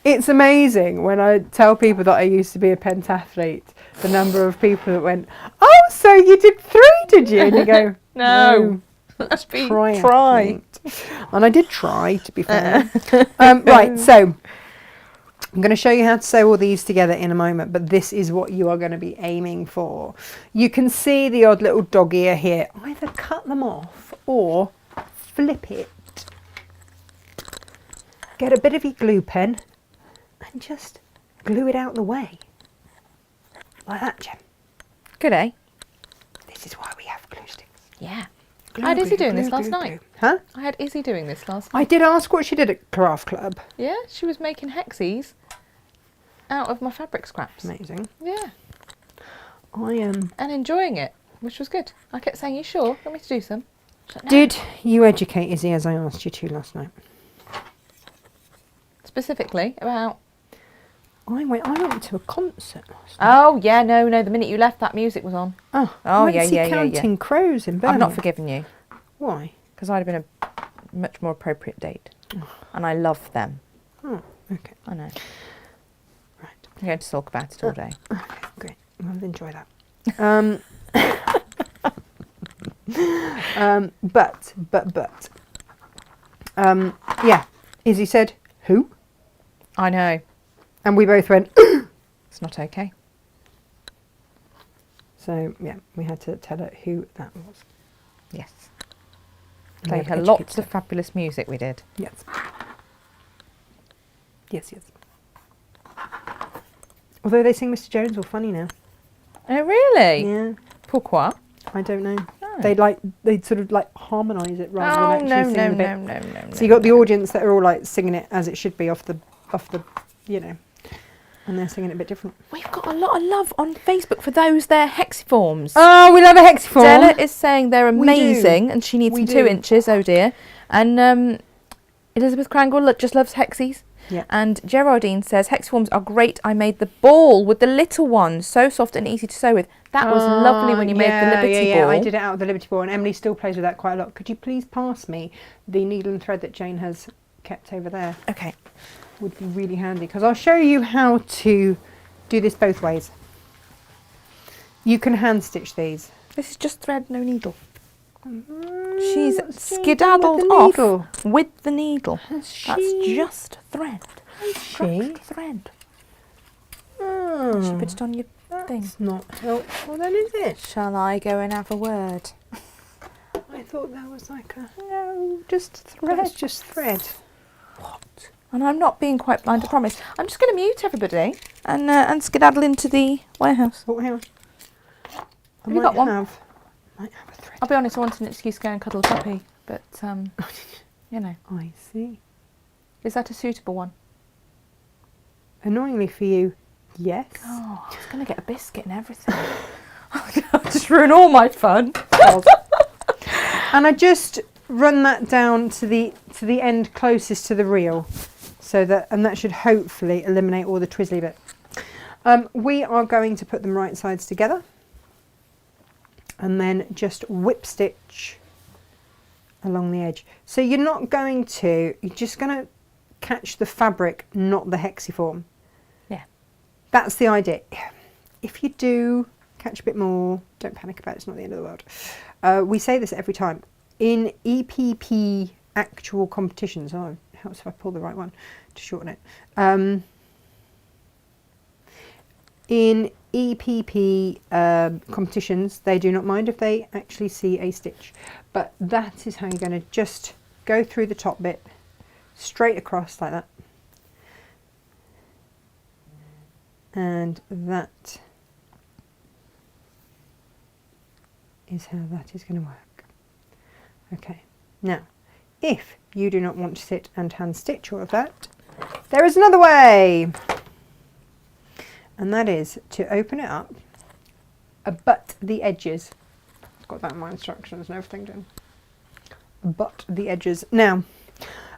It's amazing when I tell people that I used to be a pentathlete, the number of people that went, "Oh, so you did 3, did you?" And you go,
No. Let's be try.
And I did try, to be fair. Right, so I'm going to show you how to sew all these together in a moment, but this is what you are going to be aiming for. You can see the odd little dog ear here. Either cut them off or flip it. Get a bit of your glue pen and just glue it out the way. Like that, Jem.
Good, eh?
This is why we have glue sticks.
Yeah.
Glue,
I had Izzy
glue,
doing this
glue,
last
glue,
night.
glue. Huh?
I had Izzy doing this last night.
I did ask what she did at Craft Club.
Yeah, she was making hexies out of my fabric scraps.
Amazing.
Yeah.
I am.
And enjoying it, which was good. I kept saying, "You sure? You want me to do some?" She's like, "No."
Did you educate Izzy as I asked you to last night?
Specifically about...
I went to a concert last night.
Oh, yeah, no. The minute you left, that music was on.
Oh,
Oh,
I went
yeah,
to see
yeah, yeah, yeah.
Counting Crows in Birmingham.
I've not forgiven you,
Why?
because I'd have been a much more appropriate date. And I love them.
Oh, okay.
I know.
Right.
I'm going to talk about it all day.
Okay, great. I'll enjoy that. Yeah. Izzy said, "Who?"
I know.
And we both went,
It's not okay.
so yeah, we had to tell her who that was.
Yes.
And
Play
we
her
have
lots
educated
of fabulous music we did.
her. Yes. Yes, yes. Although they sing Mr. Jones all funny now.
Oh, really?
Yeah.
Pourquoi?
I don't know.
Oh.
They sort of like harmonise it rather than actually sing the bit.
no.
So you got the audience that are all like singing it as it should be off the, you know, and they're singing it a bit different.
We've got a lot of love on Facebook for those there hexiforms.
Oh, we love a hexiform.
Stella is saying they're
We do.
amazing and she needs
We
some 2
do.
inches, oh dear. And Elizabeth Crangle just loves hexies.
Yeah.
And Geraldine says, hexiforms are great. I made the ball with the little one. So soft and easy to sew with. That was lovely when you made the Liberty
ball.
ball.
I did it out of the Liberty ball, and Emily still plays with that quite a lot. Could you please pass me the needle and thread that Jane has kept over there?
Okay.
Would be really handy, because I'll show you how to do this both ways. You can hand stitch these.
This is just thread, no needle.
Mm,
She's
what's Jane
skedaddled
done with the
off
needle?
with the needle.
Has
That's
she?
just thread.
she?
Just thread.
Oh,
Should put it on your thing.
that's not helpful then, is it?
Shall I go and have a word?
I thought that was like a...
No, just thread.
That's just thread.
What? And I'm not being quite blind, I promise. I'm just going to mute everybody and skedaddle into the warehouse.
Oh, hang on.
Have you got one?
Might have a thread.
I'll be honest, I wanted an excuse to go and cuddle a puppy, but, you know.
I see.
Is that a suitable one?
Annoyingly for you, yes.
Oh, I was going to get a biscuit and everything. Just ruin all my fun.
And I just run that down to the end closest to the reel, so that should hopefully eliminate all the twizzly bit. We are going to put them right sides together, and then just whip stitch along the edge. So you're just going to catch the fabric, not the hexiform.
Yeah.
That's the idea. If you do catch a bit more, don't panic about it, it's not the end of the world. We say this every time. In EPP actual competitions, it helps if I pull the right one to shorten it. In EPP competitions, they do not mind if they actually see a stitch. But that is how you're going to just go through the top bit, straight across like that. And that is how that is going to work. Okay, now if you do not want to sit and hand stitch all of that, there is another way. And that is to open it up, butt the edges. I've got that in my instructions and everything done. Butt the edges. Now,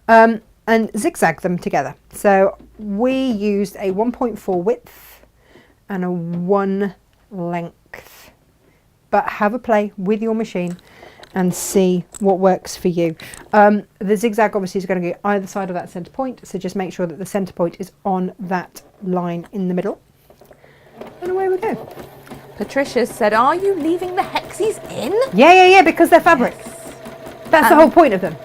and zigzag them together. So we used a 1.4 width and a 1 length. But have a play with your machine and see what works for you. The zigzag obviously is going to go either side of that centre point, so just make sure that the centre point is on that line in the middle. And away we go.
Patricia said, are you leaving the hexies in?
Yeah, because they're fabric.
Yes.
That's the whole point of them.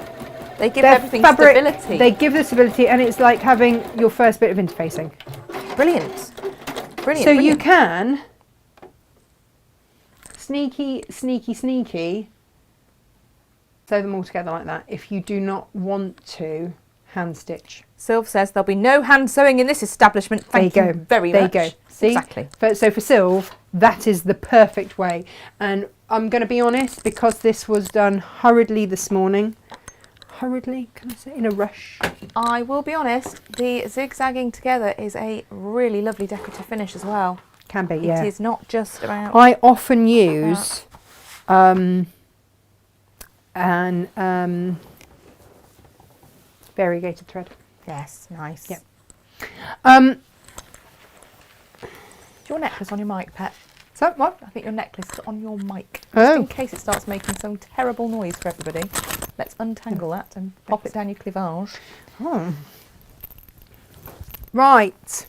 They give
They're
everything
fabric,
stability.
They give the stability, and it's like having your first bit of interfacing.
Brilliant. Brilliant.
So
brilliant.
you can sneaky sew them all together like that if you do not want to hand stitch.
Sylv says there'll be no hand sewing in this establishment. Thank you very much.
There you go. See?
Exactly.
So for Sylv, that is the perfect way. And I'm going to be honest, because this was done hurriedly this morning. Hurriedly, can I say, in a rush?
I will be honest, the zigzagging together is a really lovely decorative finish as well.
Can be, yeah.
It is not just about...
I often use variegated thread.
Yes, nice.
Yep.
Is your necklace on your mic, Pet?
So what?
I think your necklace is on your mic. Just
Oh.
in case it starts making some terrible noise for everybody. Let's untangle that and pop it down your cleavage.
Oh. Right.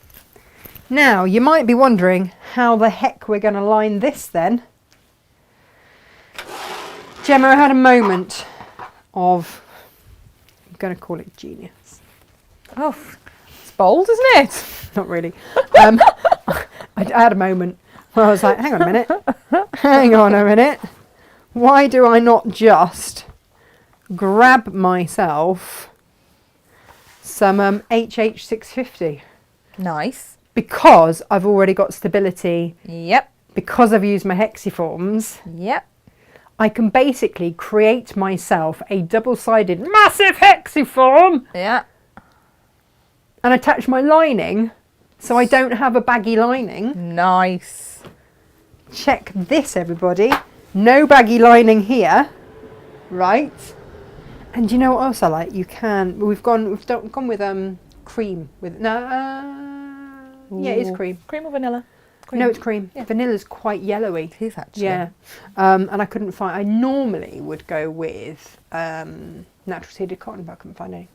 Now, you might be wondering how the heck we're going to line this then. Gemma, I had a moment of, I'm going to call it genius.
Oh, it's bold, isn't it?
Not really. I had a moment where I was like, hang on a minute. Hang on a minute. Why do I not just grab myself some HH650?
Nice.
Because I've already got stability,
Yep.
because I've used my hexiforms,
Yep.
I can basically create myself a double-sided massive hexiform
Yeah.
and attach my lining so I don't have a baggy lining.
Nice.
Check this, everybody. No baggy lining here, right? And you know what else I like? You can. We've gone with cream. With yeah, it is
Ooh.
cream.
Cream or vanilla? Cream.
No, it's cream.
Yeah.
Vanilla's quite yellowy.
It is actually.
Yeah, and I couldn't find. I normally would go with natural seeded cotton, but I couldn't find any.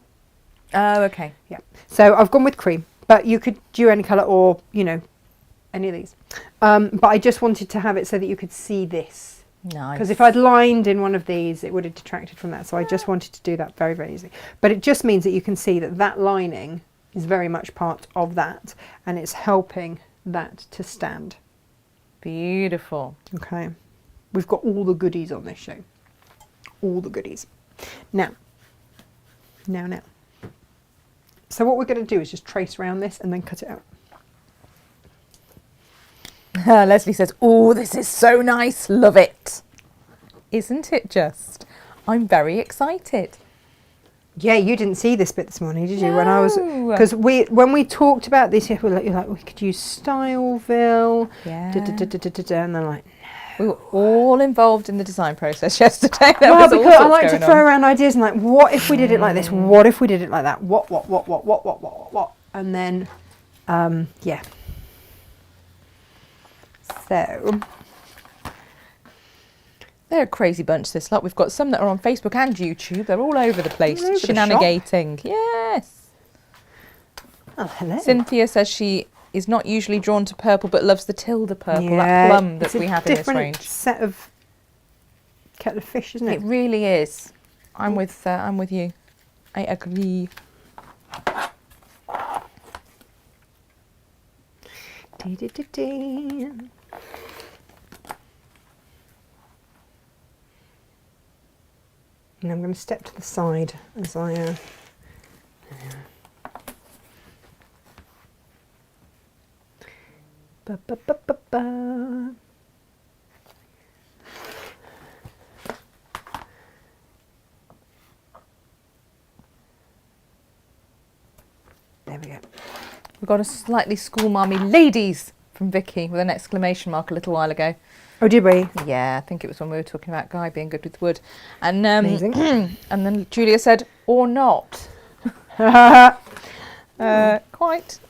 Oh, okay.
Yeah, so I've gone with cream, but you could do any colour or any of these. But I just wanted to have it so that you could see this.
Nice.
Because if I'd lined in one of these, it would have detracted from that. So I just wanted to do that very, very easily. But it just means that you can see that that lining is very much part of that, and it's helping that to stand.
Beautiful.
Okay, we've got all the goodies on this show. All the goodies. Now. So what we're going to do is just trace around this and then cut it out.
Leslie says, oh, this is so nice. Love it. Isn't it just? I'm very excited.
Yeah, you didn't see this bit this morning, did you? When I was,
No.
because when we talked about this, you're like, we could use Styleville,
Yeah.
and then like,
We were all involved in the design process yesterday. There
well,
was all
because I
sorts
like to
going
throw
on.
around ideas and like, what if we did it like this? What if we did it like that? What? And then, yeah. So.
They're a crazy bunch, this lot. We've got some that are on Facebook and YouTube. They're all over the place,
All over the
shenanigating. Yes.
Oh, hello.
Cynthia says she is not usually drawn to purple, but loves the Tilda purple, that plum that we have in this range.
Set of kettle of fish, isn't
It
it?
really is. I'm with you. I agree.
And I'm going to step to the side as I. Ba, ba, ba, ba, ba.
We got a slightly schoolmarmy ladies from Vicky with an exclamation mark a little while ago.
Oh, did we?
Yeah, I think it was when we were talking about Guy being good with wood. And
Amazing.
and then Julia said, or not. Quite,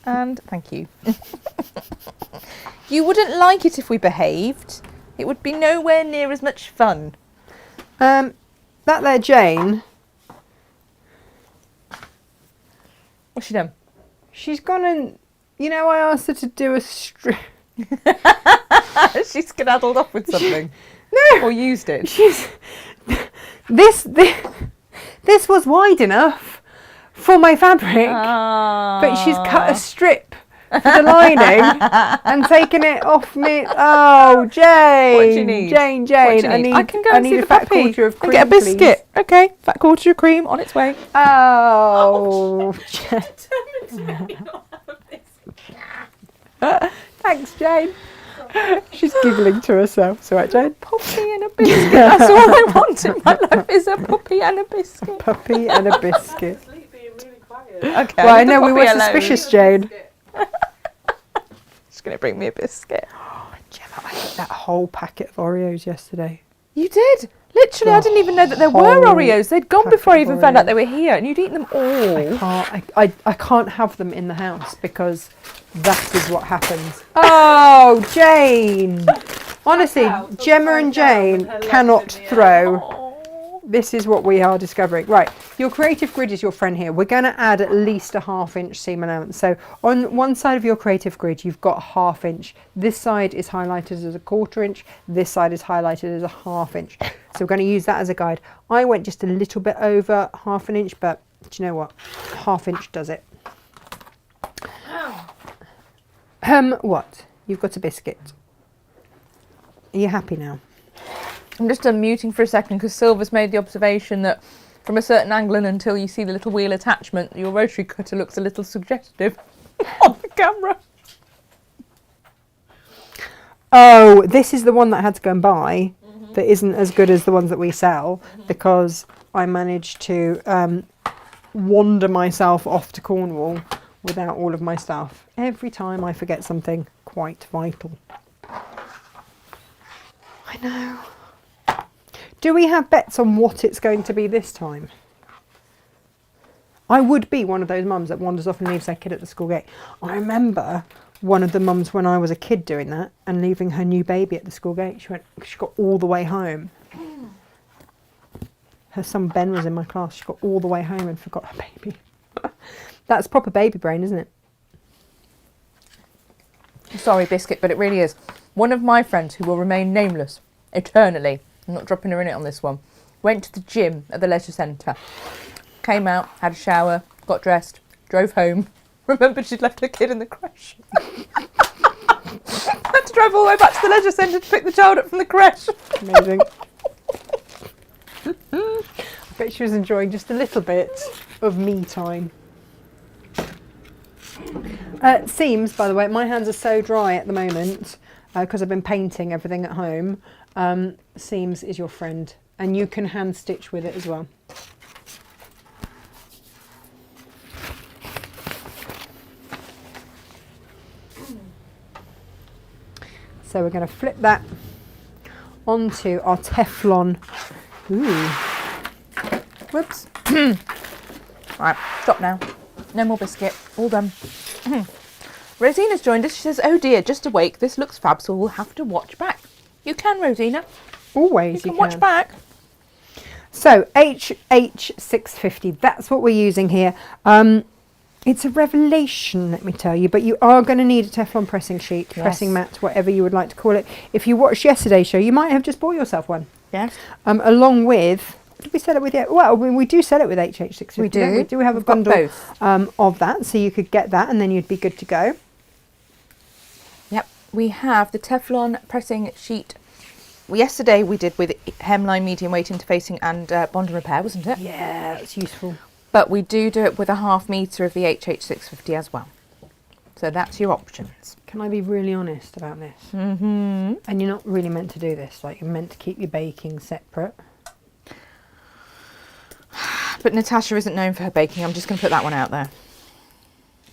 and thank you. You wouldn't like it if we behaved. It would be nowhere near as much fun.
That there Jane,
What's she done?
she's gone and, you know, I asked her to do a strip.
She skedaddled off with something.
No,
Or used it.
she's this was wide enough for my fabric, but she's cut a strip for the lining and taken it off me. Oh, Jane!
What do you need?
Jane,
What do you need? I can go and see
a
the
fat
puppy.
quarter of
And
cream,
get a biscuit.
please.
Okay, fat quarter of cream on its way.
Oh, thanks, Jane. She's giggling to herself. So, right, Jane?
Puppy and a biscuit. That's all I want in my life is a puppy and a biscuit.
Puppy and a biscuit.
Sleep being really quiet.
Okay.
Well, I
leave the
know we
puppy
were
alone.
suspicious, Jane.
She's going to bring me a biscuit.
Gemma, I ate that whole packet of Oreos yesterday.
You did? Literally, I didn't even know that there were
whole
Oreos. They'd gone
packet
before I
of
even found out
Oreos.
they were here, and you'd eaten them all.
I can't have them in the house because that is what happens. Oh, Jane! Honestly,
out,
Gemma and
upside down with
Jane
her legs
cannot
in the air.
throw.
Oh.
This is what we are discovering. Right, your creative grid is your friend here. We're going to add at least a 1/2 inch seam allowance. So on one side of your creative grid, you've got 1/2 inch. This side is highlighted as a 1/4 inch. This side is highlighted as a 1/2 inch. So we're going to use that as a guide. I went just a little bit over 1/2 inch, but do you know what? 1/2 inch does it. What? You've got a biscuit. Are you happy now?
I'm just unmuting for a second because Silver's made the observation that from a certain angle and until you see the little wheel attachment, your rotary cutter looks a little suggestive on the camera.
Oh, this is the one that I had to go and buy that isn't as good as the ones that we sell because I managed to wander myself off to Cornwall without all of my stuff. Every time I forget something quite vital. I know. Do we have bets on what it's going to be this time? I would be one of those mums that wanders off and leaves their kid at the school gate. I remember one of the mums when I was a kid doing that and leaving her new baby at the school gate. She got all the way home. Her son Ben was in my class. She got all the way home and forgot her baby. That's proper baby brain, isn't it?
Sorry, Biscuit, but it really is. One of my friends who will remain nameless eternally, I'm not dropping her in it on this one, went to the gym at the leisure centre, came out, had a shower, got dressed, drove home, remembered she'd left her kid in the creche. Had to drive all the way back to the leisure centre to pick the child up from the creche.
Amazing. I bet she was enjoying just a little bit of me time. Seams, by the way, my hands are so dry at the moment because I've been painting everything at home. Seams is your friend, and you can hand stitch with it as well. So we're going to flip that onto our Teflon. Ooh. Whoops.
Right, stop now. No more Biscuit. All done. Rosina's joined us. She says, oh dear, just awake. This looks fab, so we'll have to watch back. You can, Rosina.
Always
You can watch back.
So HH650, that's what we're using here. It's a revelation, let me tell you, but you are going to need a Teflon pressing sheet,
Yes.
pressing mat, whatever you would like to call it. If you watched yesterday's show, you might have just bought yourself one.
Yes.
Along with, did we sell it with, well, we do sell it with HH650.
We do.
don't we? We do have
We've
a
got
bundle
both.
of that, so you could get that and then you'd be good to go.
Yep. We have the Teflon pressing sheet. Yesterday we did with hemline, medium weight interfacing and bond and repair, wasn't it?
Yeah, that's useful.
But we do it with a 1/2 metre of the HH650 as well. So that's your options.
Can I be really honest about this?
Mm-hmm.
And you're not really meant to do this, like you're meant to keep your baking separate.
But Natasha isn't known for her baking. I'm just going to put that one out there.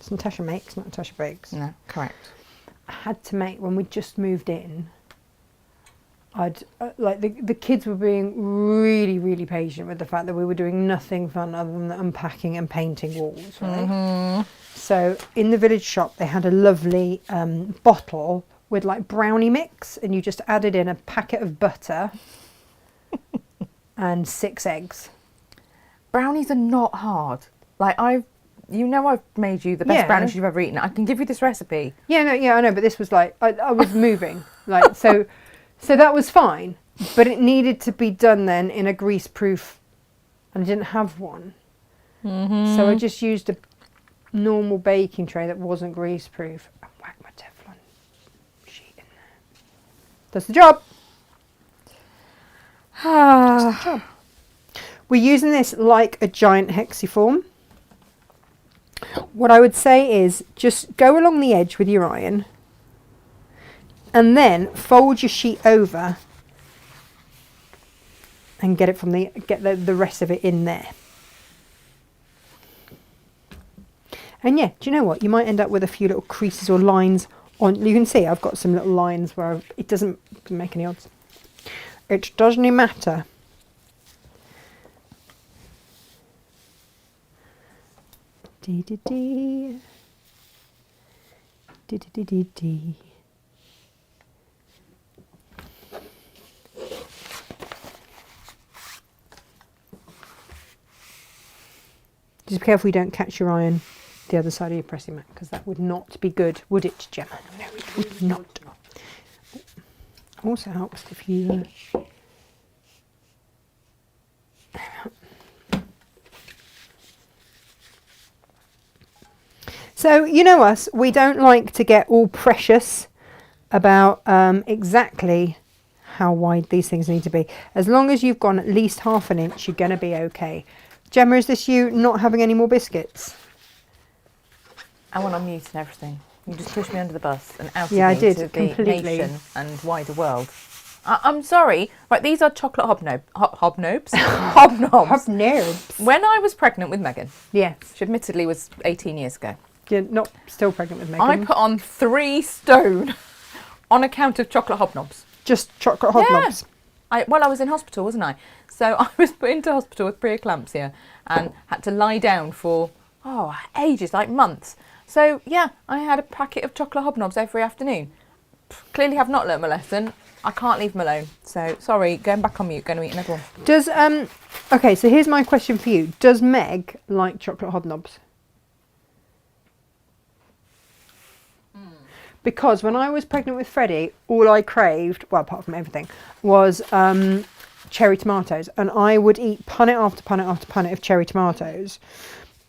Natasha makes, not Natasha bakes.
No, correct.
I had to make, when we just moved in, I'd like the kids were being really, really patient with the fact that we were doing nothing fun other than unpacking and painting walls, right? So in the village shop they had a lovely bottle with like brownie mix, and you just added in a packet of butter and 6 eggs.
Brownies are not hard. Like I've made you the best
Yeah.
brownies you've ever eaten. I can give you this recipe.
Yeah, no, yeah, I know, but this was like I was moving, like so that was fine, but it needed to be done then in a grease-proof, and I didn't have one, so I just used a normal baking tray that wasn't grease-proof and whacked my Teflon sheet in there. Does the job. Does the job. We're using this like a giant hexiform. What I would say is just go along the edge with your iron and then fold your sheet over and get the rest of it in there. And yeah, do you know what? You might end up with a few little creases or lines on. You can see I've got some little lines where it doesn't make any odds. It doesn't matter. Dee dee dee. Dee dee dee dee dee. Just be careful you don't catch your iron the other side of your pressing mat, because that would not be good, would it, Gemma? No, it would not. Also helps if you... So, you know us, we don't like to get all precious about exactly how wide these things need to be. As long as you've gone at least ½ an inch, you're going to be okay. Gemma, is this you not having any more biscuits?
I went on mute and everything. You just pushed me under the bus and outed
Yeah, I
me
did,
to the
completely.
nation and wider world. I'm sorry. Right, these are chocolate hobnobs. Hobnobs? Hobnobs.
Hobnobs.
When I was pregnant with Megan,
Yes.
which admittedly was 18 years ago,
You're not still pregnant with Megan.
I put on 3 stone on account of chocolate hobnobs.
Just chocolate hobnobs.
I was in hospital, wasn't I? So I was put into hospital with preeclampsia and had to lie down for, ages, like months. So, yeah, I had a packet of chocolate hobnobs every afternoon. Clearly have not learnt my lesson. I can't leave them alone. So, sorry, going back on mute, going to eat another one.
Does, okay, so here's my question for you. Does Meg like chocolate hobnobs? Because when I was pregnant with Freddie, all I craved, well, apart from everything, was cherry tomatoes. And I would eat punnet after punnet after punnet of cherry tomatoes.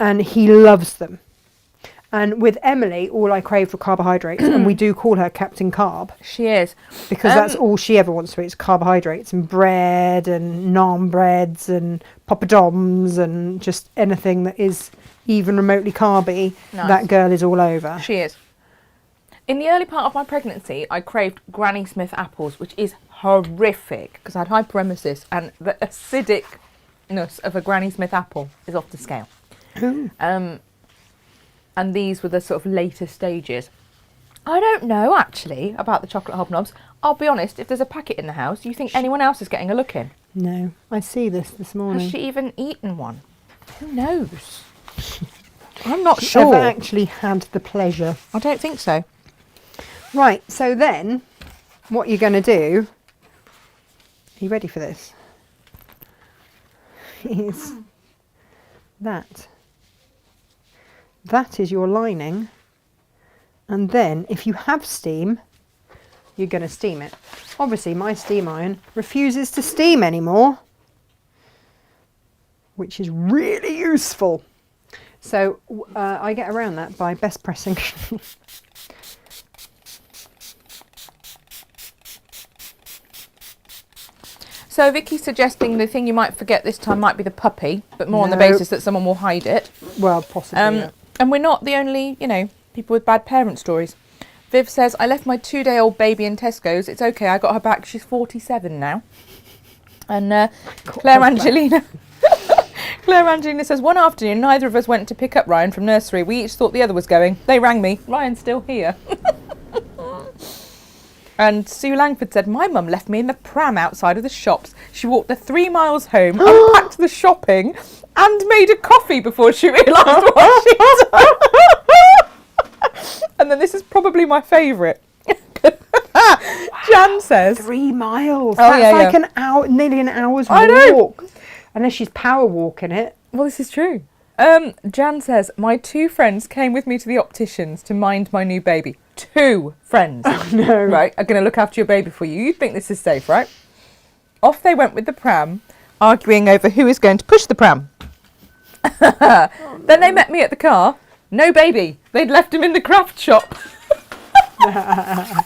And he loves them. And with Emily, all I craved were carbohydrates. And we do call her Captain Carb.
She is.
Because that's all she ever wants to eat is carbohydrates and bread and naan breads and poppadoms and just anything that is even remotely carby.
Nice.
That girl is all over.
She is. In the early part of my pregnancy, I craved Granny Smith apples, which is horrific because I had hyperemesis and the acidicness of a Granny Smith apple is off the scale. And these were the sort of later stages. I don't know, actually, about the chocolate hobnobs. I'll be honest, if there's a packet in the house, do you think anyone else is getting a look in?
No, I see this morning.
Has she even eaten one? Who knows? I'm not sure.
Ever actually had the pleasure.
I don't think so.
Right, so then what you're going to do, are you ready for this? Is that. That is your lining. And then if you have steam, you're going to steam it. Obviously my steam iron refuses to steam anymore, which is really useful. So I get around that by best pressing.
So Vicky's suggesting the thing you might forget this time might be the puppy, but more on the
No.
basis that someone will hide it.
Well, possibly. Yeah.
And we're not the only, people with bad parent stories. Viv says, I left my 2-day-old baby in Tesco's. It's okay, I got her back. She's 47 now. And Claire Angelina Claire Angelina says, one afternoon, neither of us went to pick up Ryan from nursery. We each thought the other was going. They rang me. Ryan's still here. And Sue Langford said, my mum left me in the pram outside of the shops. She walked the 3 miles home, unpacked the shopping, and made a coffee before she realised what she'd done. And then this is probably my favourite. Jan says
3 miles.
Oh,
That's
yeah,
like
yeah.
an hour, nearly an hour's
I know.
walk. Unless she's power walking it.
Well, this is true. Jan says, my 2 friends came with me to the opticians to mind my new baby. 2 friends,
No.
right, are going to look after your baby for you. You think this is safe, right? Off they went with the pram, arguing over who is going to push the pram. Then they met me at the car. No baby. They'd left him in the craft shop.
I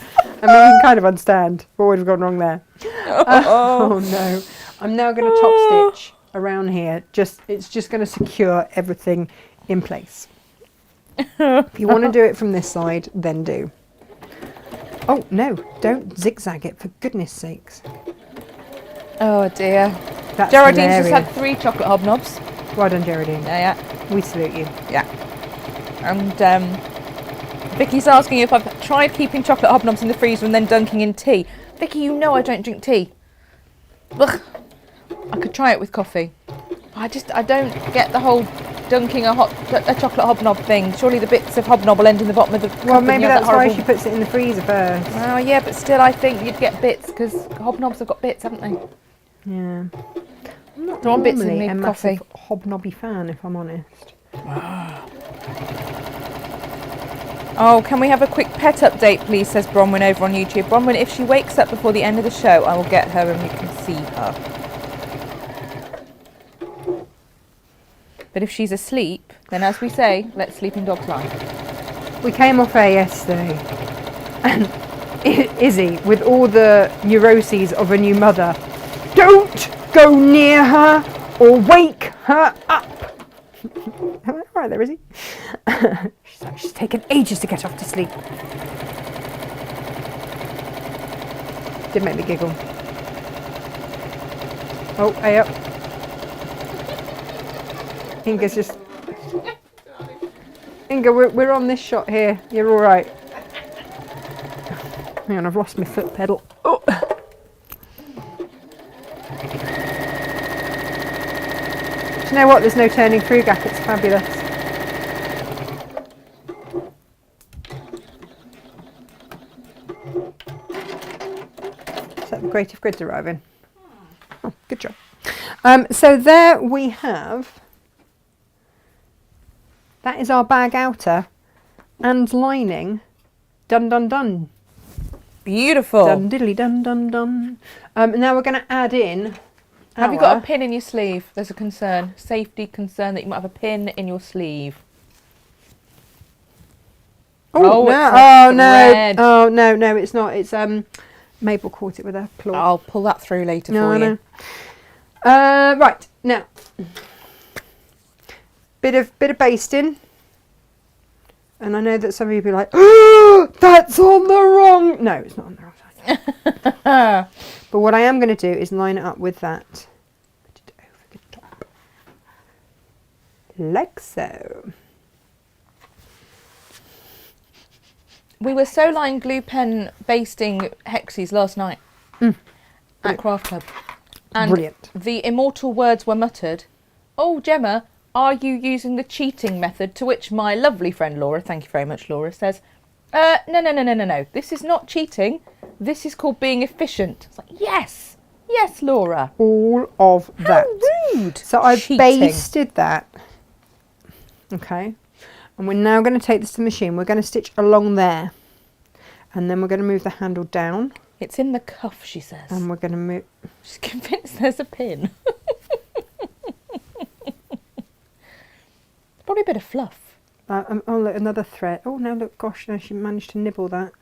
mean, you can kind of understand what would have gone wrong there. Oh no. I'm now going to top stitch around here. It's just going to secure everything in place. If you want to do it from this side, then do. Oh no, don't zigzag it, for goodness sakes.
Oh dear.
That's
Geraldine's just
hilarious.
had 3 chocolate hobnobs.
Well done, Geraldine.
Yeah.
We salute you.
Yeah. And Vicky's asking if I've tried keeping chocolate hobnobs in the freezer and then dunking in tea. Vicky, you know I don't drink tea. Ugh. I could try it with coffee. I don't get the whole dunking a chocolate hobnob thing. Surely the bits of hobnob will end in the bottom of the cup.
Well,
and
maybe
you have
that's
that
why
horrible-
she puts it in the freezer first.
Oh yeah, but still, I think you'd get bits because hobnobs have got bits, haven't they?
Yeah. I'm not
Don't want bits in
normally
me
a
coffee.
massive hobnobby fan, if I'm honest.
Oh, can we have a quick pet update, please? Says Bronwyn over on YouTube. Bronwyn, if she wakes up before the end of the show, I will get her and we can see her. But if she's asleep, then as we say, let sleeping dogs lie.
We came off air yesterday, and Izzy, with all the neuroses of a new mother, don't go near her or wake her up. All right there, Izzy. She's taken ages to get off to sleep. Did make me giggle. Oh, hey up. Inga's just... Inga, we're on this shot here. You're all right. Hang on, I've lost my foot pedal. Oh. Do you know what? There's no turning through gap. It's fabulous. Is that the creative grid's arriving? Oh, good job. So there we have... That is our bag outer and lining. Dun dun dun.
Beautiful.
Dun diddly dun dun dun. Now we're going to add in.
Have you got a pin in your sleeve? There's a concern, safety concern that you might have a pin in your sleeve.
Oh,
it's
no!
a
Oh no!
thread.
Oh no! It's not. It's Mabel caught it with her claw.
I'll pull that through later
No,
for
I
you.
know. Right now, bit of basting, and I know that some of you will be like, "Oh, that's on the wrong." No, it's not on the wrong side. But what I am going to do is line it up with that. Put it over the top, like so.
We were so line glue pen basting hexies last night at Craft Club. And
Brilliant.
the immortal words were muttered, "Oh, Gemma, are you using the cheating method?" To which my lovely friend Laura, thank you very much Laura, says, no. This is not cheating. This is called being efficient. It's like, yes, Laura.
All of that.
How rude.
So I've
Cheating.
basted that. Okay. And we're now going to take this to the machine. We're going to stitch along there. And then we're going to move the handle down.
It's in the cuff, she says.
And we're going to move...
She's convinced there's a pin. Probably a bit of fluff.
oh, look, another thread. Oh, no, look, gosh, no, she managed to nibble that.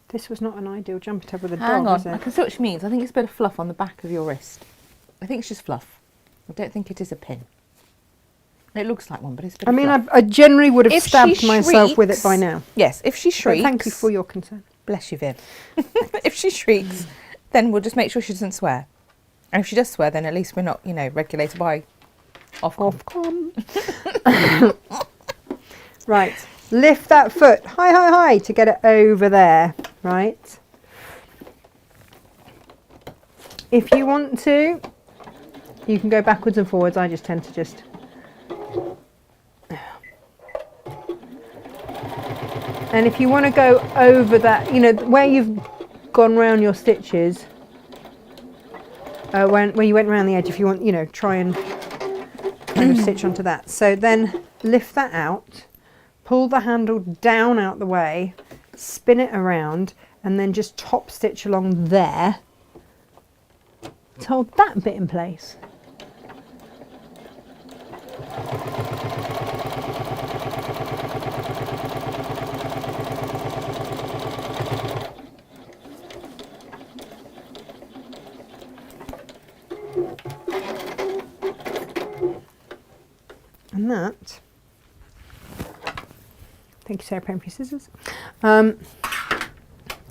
This was not an ideal jumper tab with a
Hang
dog,
on,
was
I
it?
can see what she means. I think it's a bit of fluff on the back of your wrist. I think it's just fluff. I don't think it is a pin. It looks like one, but it's a bit
I
of
mean,
fluff.
I generally would have
If she
stabbed myself with it
shrieks-
by now.
Yes, if she
But
shrieks...
thank you for your concern.
Bless you, Viv. If she shrieks, then we'll just make sure she doesn't swear. And if she does swear, then at least we're not, regulated by
Ofcom. Right, lift that foot high to get it over there, right? If you want to, you can go backwards and forwards. I just tend to just... And if you want to go over that, you know, where you've gone round your stitches, where you went around the edge, if you want, you know, try and kind of stitch onto that. So then lift that out, pull the handle down out the way, spin it around, and then just top stitch along there to hold that bit in place. And that, thank you Sarah, pen for your scissors,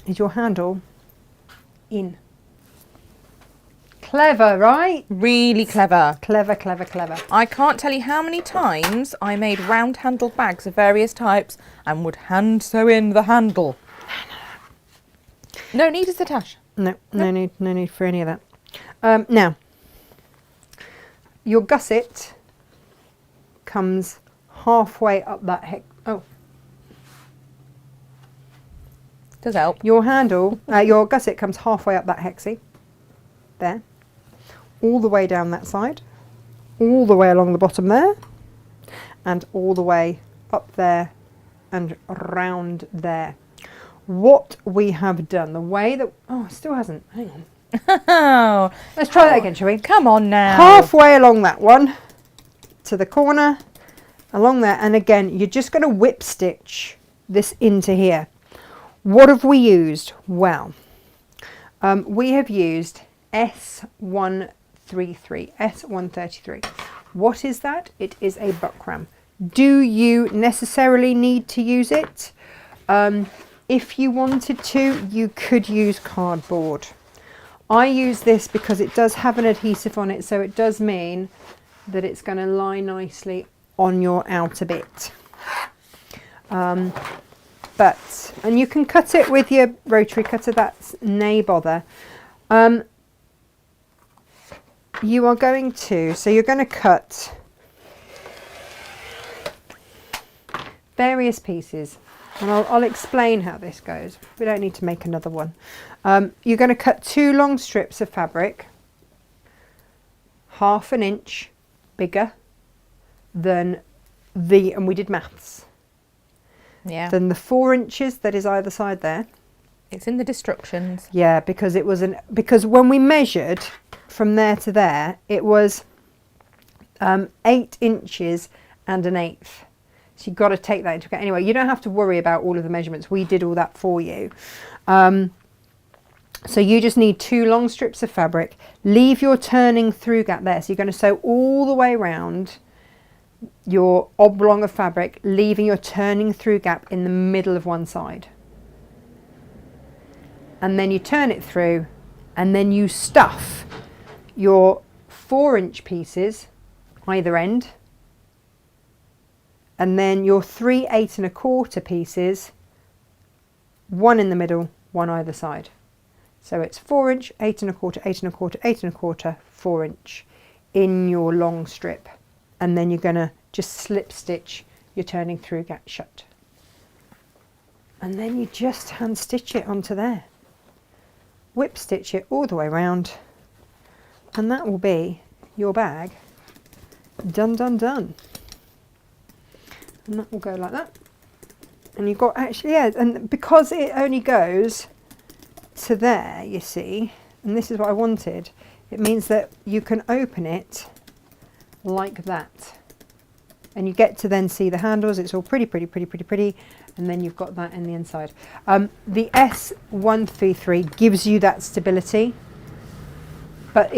is your handle in. Clever, right?
Really clever.
Clever, clever, clever.
I can't tell you how many times I made round-handled bags of various types and would hand sew in the handle. No need, is the Tash.
No need for any of that. Now, your gusset comes halfway up that
Does help.
your handle, your gusset comes halfway up that hexie, there, all the way down that side, all the way along the bottom there, and all the way up there and round there. What we have done, the way that, oh, it still hasn't, hang on.
Oh,
Let's try that again, shall we?
come on now.
Halfway along that one, to the corner, along there, and again, you're just going to whip stitch this into here. What have we used? Well, we have used S133. What is that? It is a buckram. Do you necessarily need to use it? If you wanted to, you could use cardboard. I use this because it does have an adhesive on it, so it does mean that it's going to lie nicely on your outer bit. And you can cut it with your rotary cutter, that's nay bother. You are going to, so you're going to cut various pieces, and I'll explain how this goes. We don't need to make another one. You're going to cut 2 long strips of fabric, 1/2 inch bigger than and we did maths.
Yeah.
Than the 4 inches that is either side there.
It's in the instructions.
Yeah, because it was because when we measured from there to there, it was 8 inches and 1/8. So you've got to take that into account. Anyway, you don't have to worry about all of the measurements. We did all that for you. So you just need 2 long strips of fabric. Leave your turning through gap there. So you're going to sew all the way around your oblong of fabric, leaving your turning through gap in the middle of one side. And then you turn it through, and then you stuff your 4-inch pieces either end, and then your 3 8 1/4 pieces, one in the middle, one either side. So it's 4-inch, 8 1/4, 8 1/4, 8 1/4, 4-inch in your long strip. And then you're going to just slip stitch your turning through gap shut. And then you just hand stitch it onto there. Whip stitch it all the way around. And that will be your bag done, done, done. And that will go like that. And you've got actually, yeah, and because it only goes to there, you see, and this is what I wanted, it means that you can open it like that. And you get to then see the handles. It's all pretty, pretty, pretty, pretty, pretty. And then you've got that in the inside. The S133 gives you that stability. But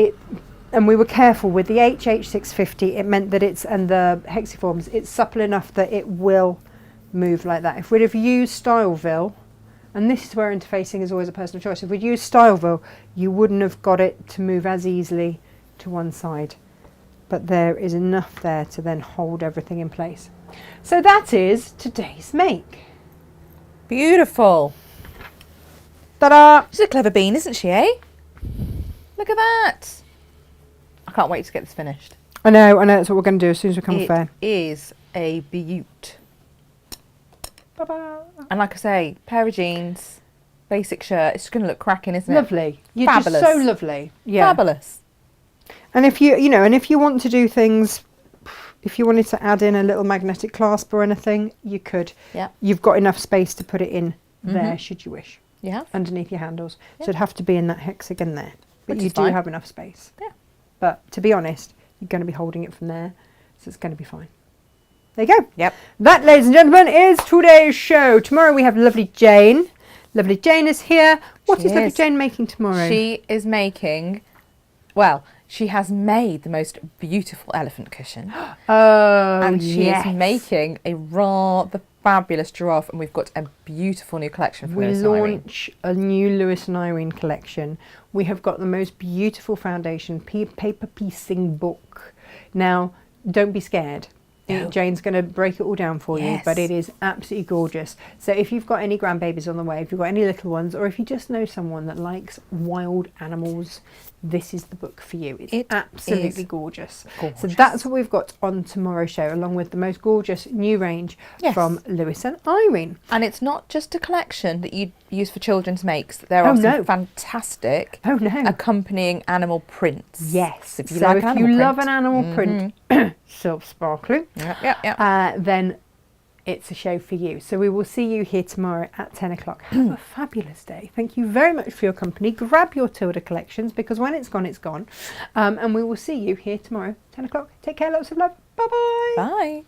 and we were careful with the HH650, it meant that and the hexiforms, it's supple enough that it will move like that. If we'd have used Styleville, and this is where interfacing is always a personal choice, if we'd used Styleville, you wouldn't have got it to move as easily to one side. but there is enough there to then hold everything in place. So that is today's make.
Beautiful.
Ta-da!
She's a clever bean, isn't she, eh? Look at that. I can't wait to get this finished.
I know, that's what we're going to do as soon as we come fair.
It is a beaut.
Ba-ba.
And like I say, pair of jeans, basic shirt. It's going to look cracking, isn't it?
Lovely. You're
Fabulous.
just so lovely. Yeah.
Fabulous.
And if if you want to do things, if you wanted to add in a little magnetic clasp or anything, you could.
Yeah.
You've got enough space to put it in there, should you wish.
You have?
Underneath your handles.
Yeah.
So it'd have to be in that hexagon there. But
Which
you
is
do
fine.
have enough space.
Yeah.
But to be honest, you're going to be holding it from there, so it's going to be fine. There you go.
Yep.
That, ladies and gentlemen, is today's show. Tomorrow we have lovely Jane. Lovely Jane is here. What
She
is lovely
is.
Jane making tomorrow?
She is making, well, she has made the most beautiful elephant cushion.
Oh,
And she
yes.
is making a rather fabulous giraffe, and we've got a beautiful new collection from
We
Lewis and Irene.
launch a new Lewis and Irene collection. We have got the most beautiful foundation paper piecing book. Now, don't be scared.
No.
Jane's going to break it all down for you, but
Yes.
it is absolutely gorgeous. So if you've got any grandbabies on the way, if you've got any little ones, or if you just know someone that likes wild animals, this is the book for you. It's
It
absolutely
is
gorgeous.
gorgeous.
So that's what we've got on tomorrow's show, along with the most gorgeous new range
Yes.
from Lewis and Irene.
And it's not just a collection that you use for children's makes. There
Oh,
are some
no.
fantastic
Oh no.
accompanying animal prints.
Yes.
If you
So
like
if
an
you
animal
love
print.
an animal print, silk sparkly,
Yep.
then it's a show for you. So we will see you here tomorrow at 10 o'clock. Have a fabulous day. Thank you very much for your company. Grab your Tilda collections, because when it's gone, it's gone. And we will see you here tomorrow, 10 o'clock. Take care. Lots of love. Bye-bye.
Bye.